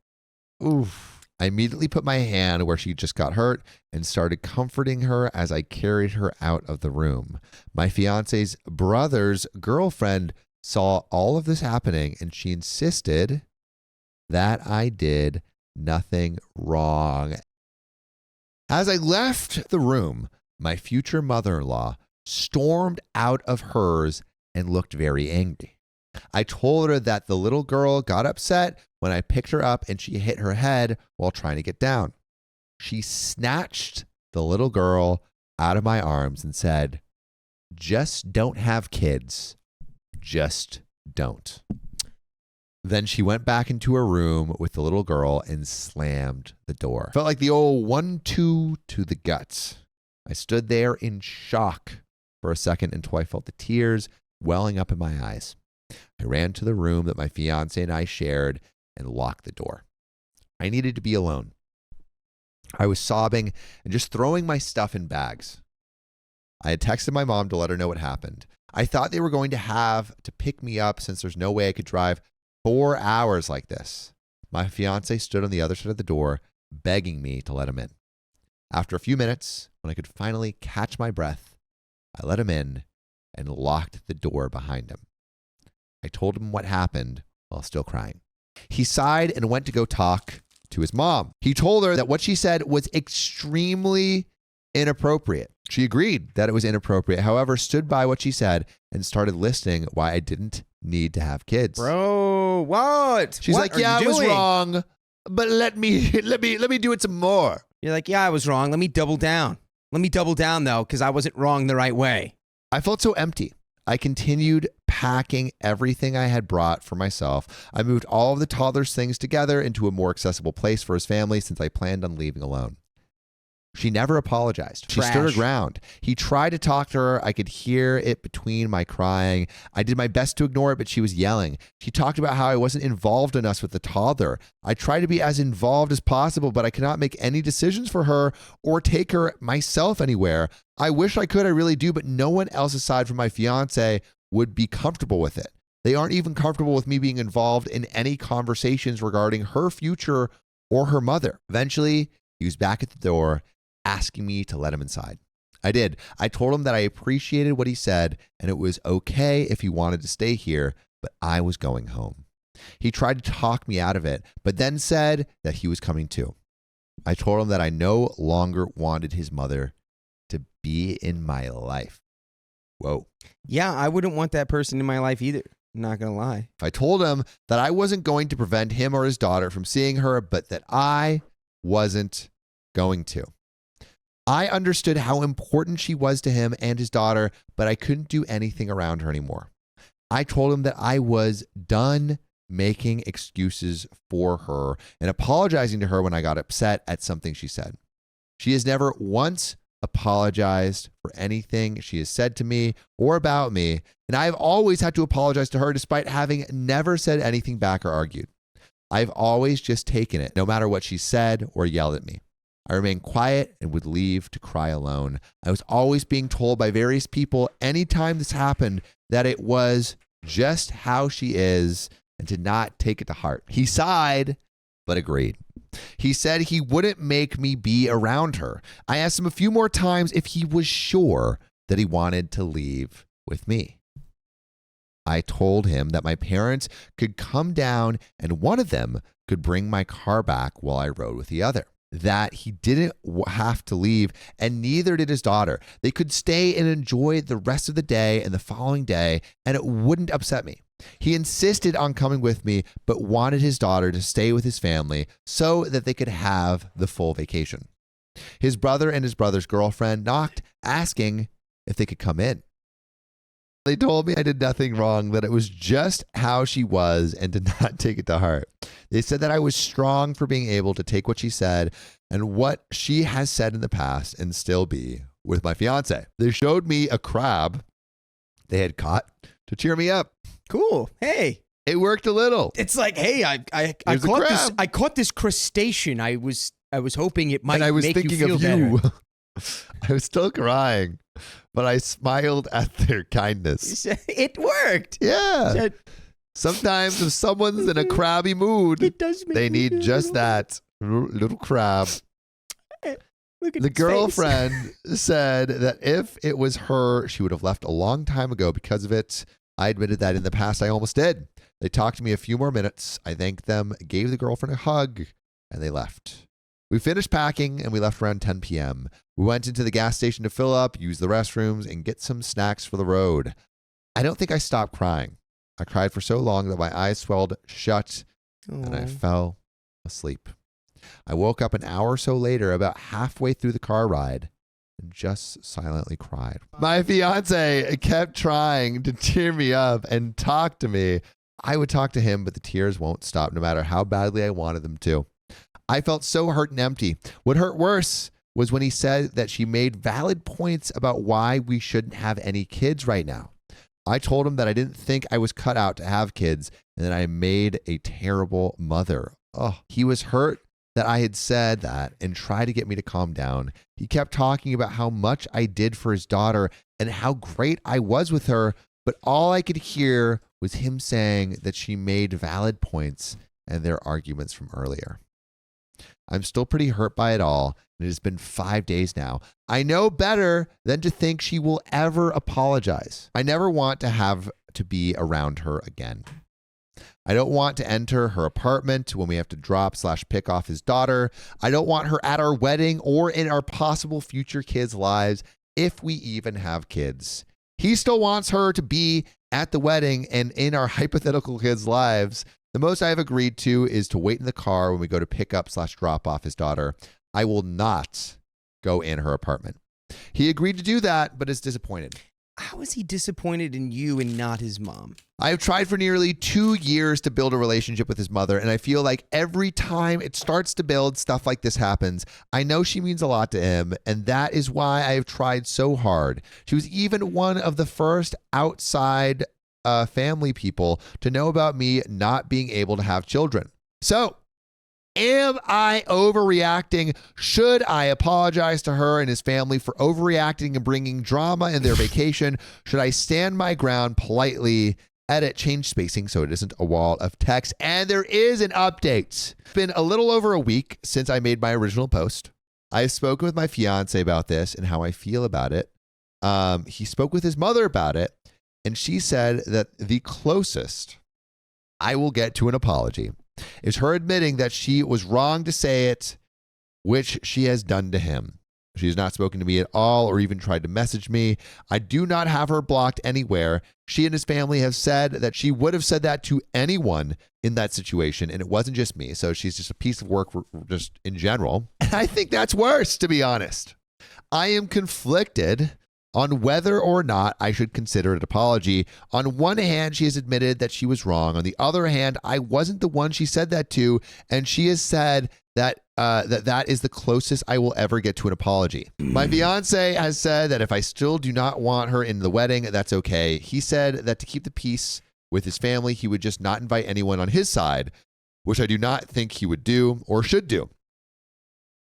S4: Oof. I immediately put my hand where she just got hurt and started comforting her as I carried her out of the room. My fiance's brother's girlfriend saw all of this happening, and she insisted that I did nothing wrong. As I left the room, my future mother-in-law stormed out of hers and looked very angry. I told her that the little girl got upset when I picked her up and she hit her head while trying to get down. She snatched the little girl out of my arms and said, "Just don't have kids. Just don't." Then she went back into her room with the little girl and slammed the door. Felt like the old 1-2 to the guts. I stood there in shock for a second until I felt the tears welling up in my eyes. I ran to the room that my fiance and I shared and locked the door. I needed to be alone. I was sobbing and just throwing my stuff in bags. I had texted my mom to let her know what happened. I thought they were going to have to pick me up since there's no way I could drive 4 hours like this. My fiance stood on the other side of the door, begging me to let him in. After a few minutes, when I could finally catch my breath, I let him in and locked the door behind him. I told him what happened while still crying. He sighed and went to go talk to his mom. He told her that what she said was extremely inappropriate. She agreed that it was inappropriate, however, stood by what she said and started listing why I didn't need to have kids.
S1: Bro, what?
S4: She's
S1: What
S4: like, "Yeah,
S1: are
S4: I
S1: you
S4: was
S1: doing?"
S4: wrong, but let me do it some more."
S1: You're like, "Yeah, I was wrong. Let me double down. Let me double down, though, because I wasn't wrong the right way."
S4: I felt so empty. I continued packing everything I had brought for myself. I moved all of the toddler's things together into a more accessible place for his family since I planned on leaving alone. She never apologized. She stood her
S1: Trash.
S4: ground. He tried to talk to her. I could hear it between my crying. I did my best to ignore it, but she was yelling. She talked about how I wasn't involved enough with the toddler. I tried to be as involved as possible, but I could not make any decisions for her or take her myself anywhere. I wish I could, I really do, but no one else aside from my fiance would be comfortable with it. They aren't even comfortable with me being involved in any conversations regarding her future or her mother. Eventually, he was back at the door, asking me to let him inside. I did. I told him that I appreciated what he said and it was okay if he wanted to stay here, but I was going home. He tried to talk me out of it, but then said that he was coming too. I told him that I no longer wanted his mother to be in my life. Whoa.
S1: Yeah, I wouldn't want that person in my life either. I'm not going to lie.
S4: I told him that I wasn't going to prevent him or his daughter from seeing her, but that I wasn't going to. I understood how important she was to him and his daughter, but I couldn't do anything around her anymore. I told him that I was done making excuses for her and apologizing to her when I got upset at something she said. She has never once apologized for anything she has said to me or about me, and I've always had to apologize to her despite having never said anything back or argued. I've always just taken it, no matter what she said or yelled at me. I remained quiet and would leave to cry alone. I was always being told by various people anytime this happened that it was just how she is and to not take it to heart. He sighed, but agreed. He said he wouldn't make me be around her. I asked him a few more times if he was sure that he wanted to leave with me. I told him that my parents could come down and one of them could bring my car back while I rode with the other. That he didn't have to leave, and neither did his daughter. They could stay and enjoy the rest of the day and the following day, and it wouldn't upset me. He insisted on coming with me, but wanted his daughter to stay with his family so that they could have the full vacation. His brother and his brother's girlfriend knocked, asking if they could come in. They told me I did nothing wrong, that it was just how she was and did not take it to heart. They said that I was strong for being able to take what she said and what she has said in the past and still be with my fiance. They showed me a crab they had caught to cheer me up.
S1: Cool. Hey.
S4: It worked a little.
S1: It's like, hey, I
S4: Here's a crab.
S1: I caught this crustacean. I was hoping it might
S4: And I was
S1: make you
S4: thinking
S1: feel
S4: of
S1: better.
S4: you. I was still crying, but I smiled at their kindness.
S1: It worked.
S4: Yeah. Sometimes if someone's in a crabby mood,
S1: It does make
S4: they
S1: me
S4: need
S1: feel
S4: just
S1: better.
S4: that little crab.
S1: Look at
S4: The
S1: his face.
S4: girlfriend said that if it was her, she would have left a long time ago because of it. I admitted that in the past I almost did. They talked to me a few more minutes. I thanked them, gave the girlfriend a hug, and they left. We finished packing and we left around 10 p.m. We went into the gas station to fill up, use the restrooms, and get some snacks for the road. I don't think I stopped crying. I cried for so long that my eyes swelled shut and I
S1: Aw.
S4: fell asleep. I woke up an hour or so later, about halfway through the car ride, and just silently cried. My fiance kept trying to cheer me up and talk to me. I would talk to him, but the tears won't stop no matter how badly I wanted them to. I felt so hurt and empty. What hurt worse was when he said that she made valid points about why we shouldn't have any kids right now. I told him that I didn't think I was cut out to have kids and that I made a terrible mother. Oh, he was hurt that I had said that and tried to get me to calm down. He kept talking about how much I did for his daughter and how great I was with her, but all I could hear was him saying that she made valid points and their arguments from earlier. I'm still pretty hurt by it all, and it has been 5 days now. I know better than to think she will ever apologize. I never want to have to be around her again. I don't want to enter her apartment when we have to drop/pick off his daughter. I don't want her at our wedding or in our possible future kids' lives if we even have kids. He still wants her to be at the wedding and in our hypothetical kids' lives. The most I have agreed to is to wait in the car when we go to pick up/drop off his daughter. I will not go in her apartment. He agreed to do that, but is disappointed.
S1: How is he disappointed in you and not his mom?
S4: I have tried for nearly 2 years to build a relationship with his mother, and I feel like every time it starts to build, stuff like this happens. I know she means a lot to him, and that is why I have tried so hard. She was even one of the first outside family people to know about me not being able to have children. So, am I overreacting? Should I apologize to her and his family for overreacting and bringing drama in their vacation? Should I stand my ground politely? Edit, change spacing so it isn't a wall of text. And there is an update. It's been a little over a week since I made my original post. I've spoken with my fiance about this and how I feel about it. He spoke with his mother about it, and she said that the closest I will get to an apology is her admitting that she was wrong to say it, which she has done to him. She has not spoken to me at all or even tried to message me. I do not have her blocked anywhere. She and his family have said that she would have said that to anyone in that situation, and it wasn't just me. So she's just a piece of work just in general. And I think that's worse, to be honest. I am conflicted on whether or not I should consider an apology. On one hand, she has admitted that she was wrong. On the other hand, I wasn't the one she said that to, and she has said that that is the closest I will ever get to an apology. My fiance has said that if I still do not want her in the wedding, that's okay. He said that to keep the peace with his family, he would just not invite anyone on his side, which I do not think he would do or should do.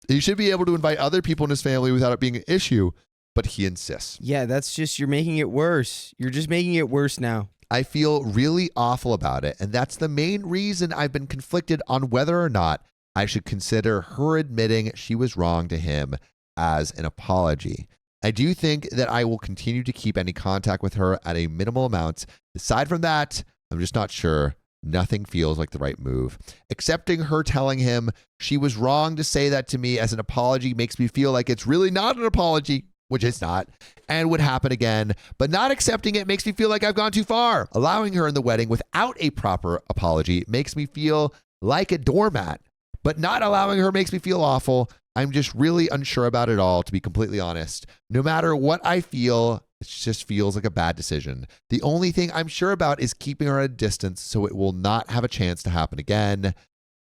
S4: He should be able to invite other people in his family without it being an issue, but he insists.
S1: Yeah, that's just, you're making it worse. You're just making it worse now.
S4: I feel really awful about it, and that's the main reason I've been conflicted on whether or not I should consider her admitting she was wrong to him as an apology. I do think that I will continue to keep any contact with her at a minimal amount. Aside from that, I'm just not sure. Nothing feels like the right move. Accepting her telling him she was wrong to say that to me as an apology makes me feel like it's really not an apology, which it's not, and would happen again. But not accepting it makes me feel like I've gone too far. Allowing her in the wedding without a proper apology makes me feel like a doormat. But not allowing her makes me feel awful. I'm just really unsure about it all, to be completely honest. No matter what I feel, it just feels like a bad decision. The only thing I'm sure about is keeping her at a distance so it will not have a chance to happen again.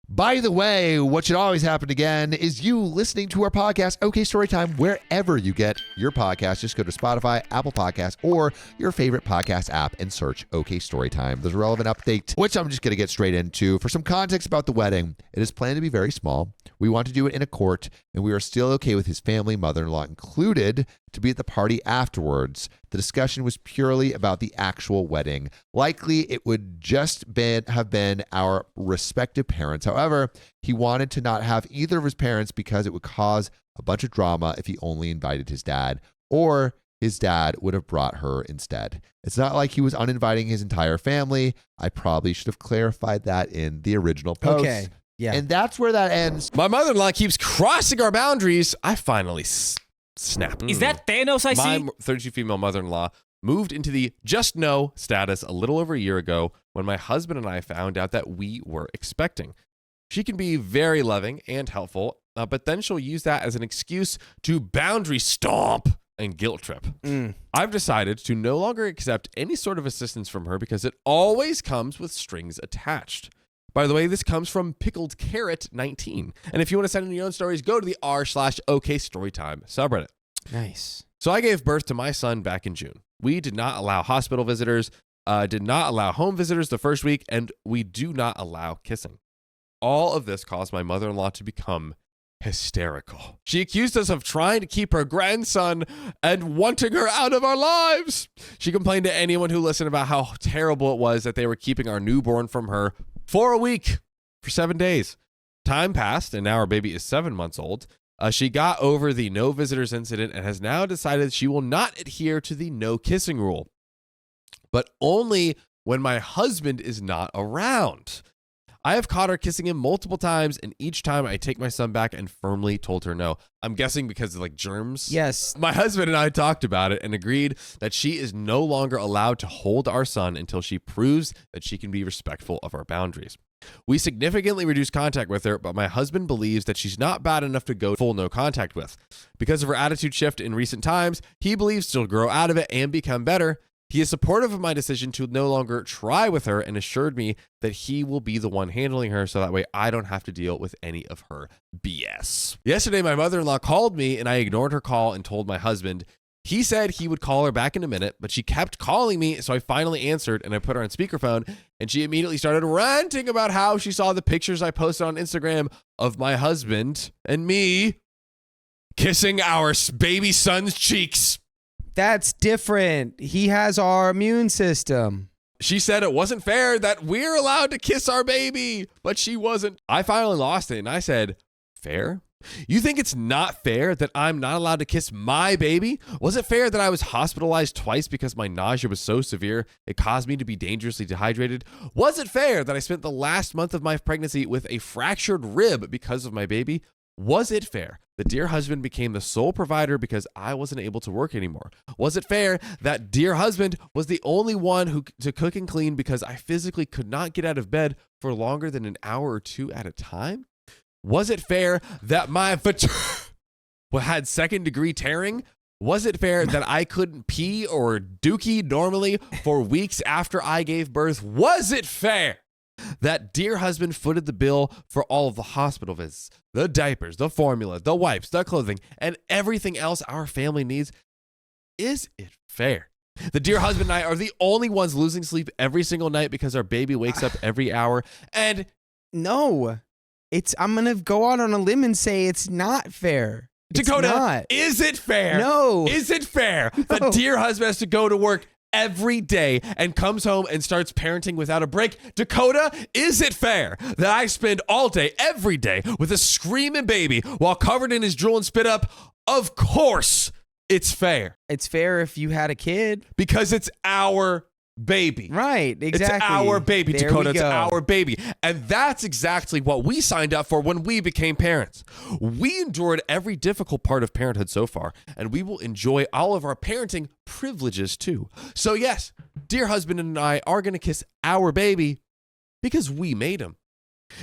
S4: By the way, what should always happen again is you listening to our podcast, OK Storytime, wherever you get your podcast. Just go to Spotify, Apple Podcasts, or your favorite podcast app and search OK Storytime. There's a relevant update, which I'm just going to get straight into. For some context about the wedding, it is planned to be very small. We want to do it in a court. and we are still okay with his family, mother-in-law included, to be at the party afterwards. The discussion was purely about the actual wedding. Likely, it would just have been our respective parents. However, he wanted to not have either of his parents because it would cause a bunch of drama if he only invited his dad, or his dad would have brought her instead. It's not like he was uninviting his entire family. I probably should have clarified that in the original post.
S1: Okay. Yeah.
S4: And that's where that ends.
S5: My mother-in-law keeps crossing our boundaries. I finally snapped.
S3: Is that Thanos I see?
S5: My 32 female mother-in-law moved into the just no status a little over a year ago when my husband and I found out that we were expecting. She can be very loving and helpful, but then she'll use that as an excuse to boundary stomp and guilt trip. I've decided to no longer accept any sort of assistance from her because it always comes with strings attached. By the way, this comes from Pickled Carrot 19. And if you want to send in your own stories, go to the r/OK Storytime subreddit.
S1: Nice.
S5: So I gave birth to my son back in June. We did not allow hospital visitors, did not allow home visitors the first week, and we do not allow kissing. All of this caused my mother-in-law to become hysterical. She accused us of trying to keep her grandson and wanting her out of our lives. She complained to anyone who listened about how terrible it was that they were keeping our newborn from her for a week, for 7 days. Time passed, and now our baby is 7 months old. She got over the no visitors incident and has now decided she will not adhere to the no kissing rule, but only when my husband is not around. I have caught her kissing him multiple times, and each time I take my son back and firmly told her no. I'm guessing because of like germs.
S1: Yes.
S5: My husband and I talked about it and agreed that she is no longer allowed to hold our son until she proves that she can be respectful of our boundaries. We significantly reduced contact with her, but my husband believes that she's not bad enough to go full no contact with. Because of her attitude shift in recent times, he believes she'll grow out of it and become better. He is supportive of my decision to no longer try with her and assured me that he will be the one handling her so that way I don't have to deal with any of her BS. Yesterday, my mother-in-law called me and I ignored her call and told my husband. He said he would call her back in a minute, but she kept calling me, so I finally answered and I put her on speakerphone, and she immediately started ranting about how she saw the pictures I posted on Instagram of my husband and me kissing our baby son's cheeks.
S1: That's different. He has our immune system.
S5: She said it wasn't fair that we're allowed to kiss our baby, but she wasn't. I finally lost it, and I said, fair? You think it's not fair that I'm not allowed to kiss my baby? Was it fair that I was hospitalized twice because my nausea was so severe it caused me to be dangerously dehydrated? Was it fair that I spent the last month of my pregnancy with a fractured rib because of my baby? Was it fair that dear husband became the sole provider because I wasn't able to work anymore? Was it fair that dear husband was the only one to cook and clean because I physically could not get out of bed for longer than an hour or two at a time? Was it fair that my had second-degree tearing? Was it fair that I couldn't pee or dookie normally for weeks after I gave birth? Was it fair that dear husband footed the bill for all of the hospital visits, the diapers, the formula, the wipes, the clothing, and everything else our family needs? Is it fair? The dear husband and I are the only ones losing sleep every single night because our baby wakes up every hour. And
S1: no, I'm going to go out on a limb and say it's not fair.
S5: Dakota,
S1: it's not.
S5: Is it fair?
S1: No.
S5: Is it fair that dear husband has to go to work every day and comes home and starts parenting without a break? Dakota, is it fair that I spend all day, every day, with a screaming baby while covered in his drool and spit up? Of course it's fair.
S1: It's fair if you had a kid.
S5: Because it's our baby.
S1: Right, exactly.
S5: It's our baby,
S1: There
S5: Dakota.
S1: we
S5: It's
S1: go.
S5: our baby. And that's exactly what we signed up for when we became parents. We endured every difficult part of parenthood so far, and we will enjoy all of our parenting privileges too. So yes, dear husband and I are going to kiss our baby because we made him.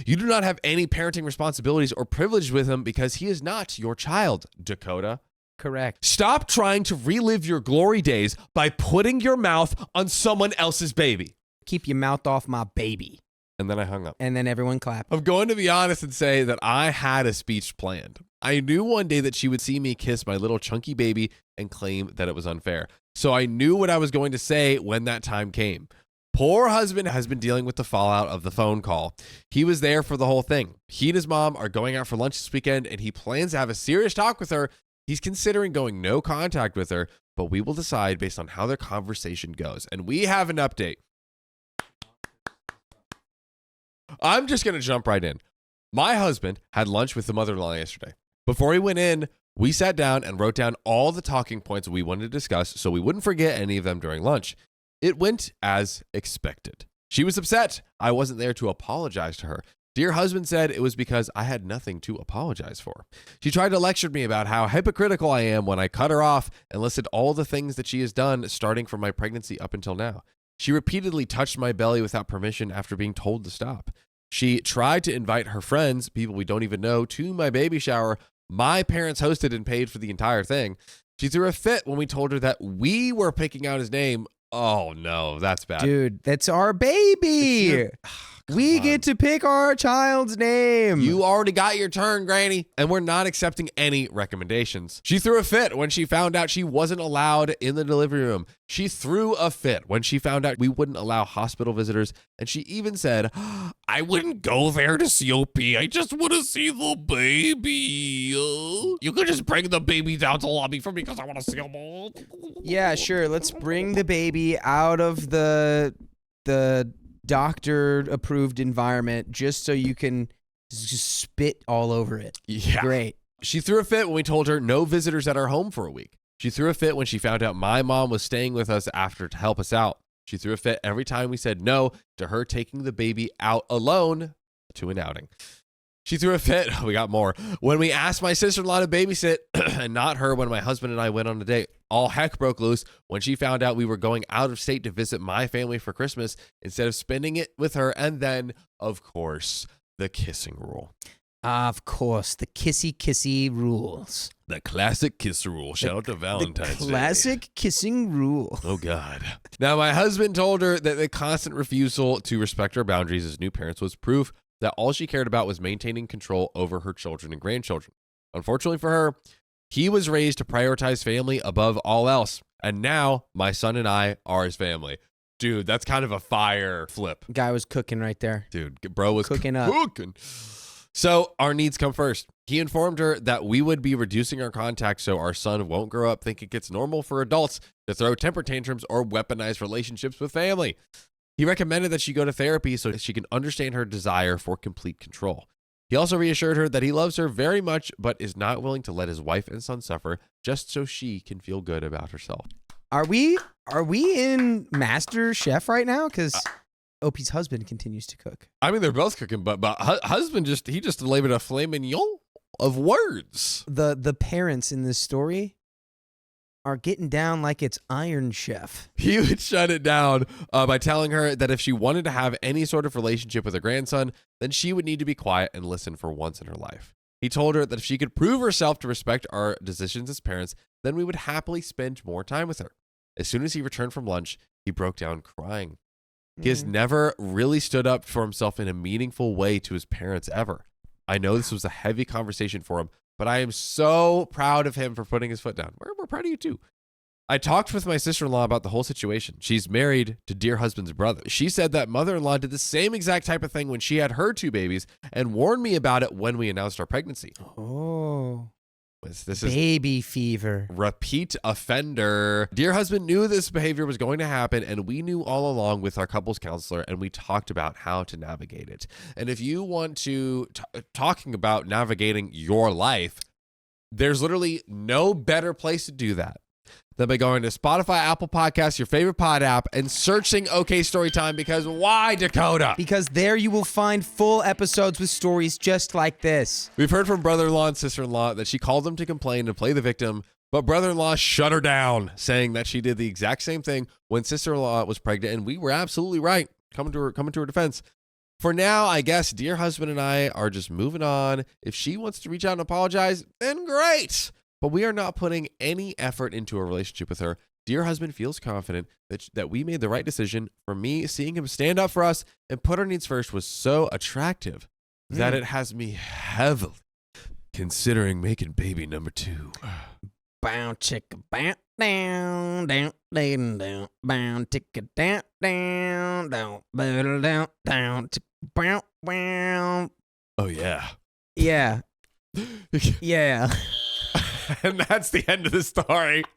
S5: You do not have any parenting responsibilities or privilege with him because he is not your child, Dakota.
S1: Correct.
S5: Stop trying to relive your glory days by putting your mouth on someone else's baby.
S1: Keep your mouth off my baby.
S5: And then I hung up.
S1: And then everyone clapped.
S5: I'm going to be honest and say that I had a speech planned. I knew one day that she would see me kiss my little chunky baby and claim that it was unfair. So I knew what I was going to say when that time came. Poor husband has been dealing with the fallout of the phone call. He was there for the whole thing. He and his mom are going out for lunch this weekend, and he plans to have a serious talk with her. He's considering going no contact with her, but we will decide based on how their conversation goes. And we have an update. I'm just going to jump right in. My husband had lunch with the mother-in-law yesterday. Before he went in, we sat down and wrote down all the talking points we wanted to discuss so we wouldn't forget any of them during lunch. It went as expected. She was upset I wasn't there to apologize to her. Dear husband said it was because I had nothing to apologize for. She tried to lecture me about how hypocritical I am when I cut her off and listed all the things that she has done starting from my pregnancy up until now. She repeatedly touched my belly without permission after being told to stop. She tried to invite her friends, people we don't even know, to my baby shower. My parents hosted and paid for the entire thing. She threw a fit when we told her that we were picking out his name. Oh, no, that's bad.
S1: Dude, that's our baby. We get to pick our child's name.
S5: You already got your turn, Granny, and we're not accepting any recommendations. She threw a fit when she found out she wasn't allowed in the delivery room. She threw a fit when she found out we wouldn't allow hospital visitors, and she even said, I wouldn't go there to COP. I just want to see the baby. You could just bring the baby down to the lobby for me because I want to see him all.
S1: Yeah, sure. Let's bring the baby out of the doctor-approved environment just so you can just spit all over it.
S5: Yeah.
S1: Great.
S5: She threw a fit when we told her no visitors at our home for a week. She threw a fit when she found out my mom was staying with us after to help us out. She threw a fit every time we said no to her taking the baby out alone to an outing. She threw a fit, we got more, when we asked my sister-in-law to babysit and not her when my husband and I went on a date. All heck broke loose when she found out we were going out of state to visit my family for Christmas instead of spending it with her. And then, of course, the kissing rule.
S1: Of course, the kissy rules.
S5: The classic kiss rule. Shout out to Valentine's Day.
S1: Classic kissing rule.
S5: Oh, God. Now, my husband told her that the constant refusal to respect her boundaries as new parents was proof that all she cared about was maintaining control over her children and grandchildren. Unfortunately for her, he was raised to prioritize family above all else. And now my son and I are his family. Dude, that's kind of a fire flip.
S1: Guy was cooking right there.
S5: Dude, bro was
S1: Cooking up.
S5: So our needs come first. He informed her that we would be reducing our contact so our son won't grow up thinking it's normal for adults to throw temper tantrums or weaponize relationships with family. He recommended that she go to therapy so she can understand her desire for complete control. He also reassured her that he loves her very much, but is not willing to let his wife and son suffer just so she can feel good about herself.
S1: Are we in Master Chef right now? Because Opie's husband continues to cook.
S5: I mean, they're both cooking, but husband just delivered a filet mignon of words.
S1: The parents in this story are getting down like it's Iron Chef.
S5: He would shut it down by telling her that if she wanted to have any sort of relationship with her grandson, then she would need to be quiet and listen for once in her life. He told her that if she could prove herself to respect our decisions as parents, then we would happily spend more time with her. As soon as he returned from lunch, he broke down crying. He has never really stood up for himself in a meaningful way to his parents ever. I know this was a heavy conversation for him, but I am so proud of him for putting his foot down. We're proud of you too. I talked with my sister-in-law about the whole situation. She's married to dear husband's brother. She said that mother-in-law did the same exact type of thing when she had her 2 babies and warned me about it when we announced our pregnancy.
S1: Oh.
S5: This is
S1: Baby fever.
S5: repeat offender. Dear husband knew this behavior was going to happen, and we knew all along with our couples counselor, and we talked about how to navigate it. And if you want to talking about navigating your life, there's literally no better place to do that than by going to Spotify, Apple Podcasts, your favorite pod app, and searching OK Storytime, because why, Dakota?
S1: Because there you will find full episodes with stories just like this.
S5: We've heard from brother-in-law and sister-in-law that she called them to complain and play the victim, but brother-in-law shut her down, saying that she did the exact same thing when sister-in-law was pregnant, and we were absolutely right, coming to her defense. For now, I guess dear husband and I are just moving on. If she wants to reach out and apologize, then great. But we are not putting any effort into a relationship with her. Dear husband feels confident that we made the right decision. For me, seeing him stand up for us and put our needs first was so attractive that it has me heavily considering making baby number 2.
S1: Bow chicka bow. down, down, down, down, bound, tick it down, down, down, down, down, tick, bow, bow.
S5: Oh, yeah.
S1: Yeah. Yeah.
S5: And that's the end of the story.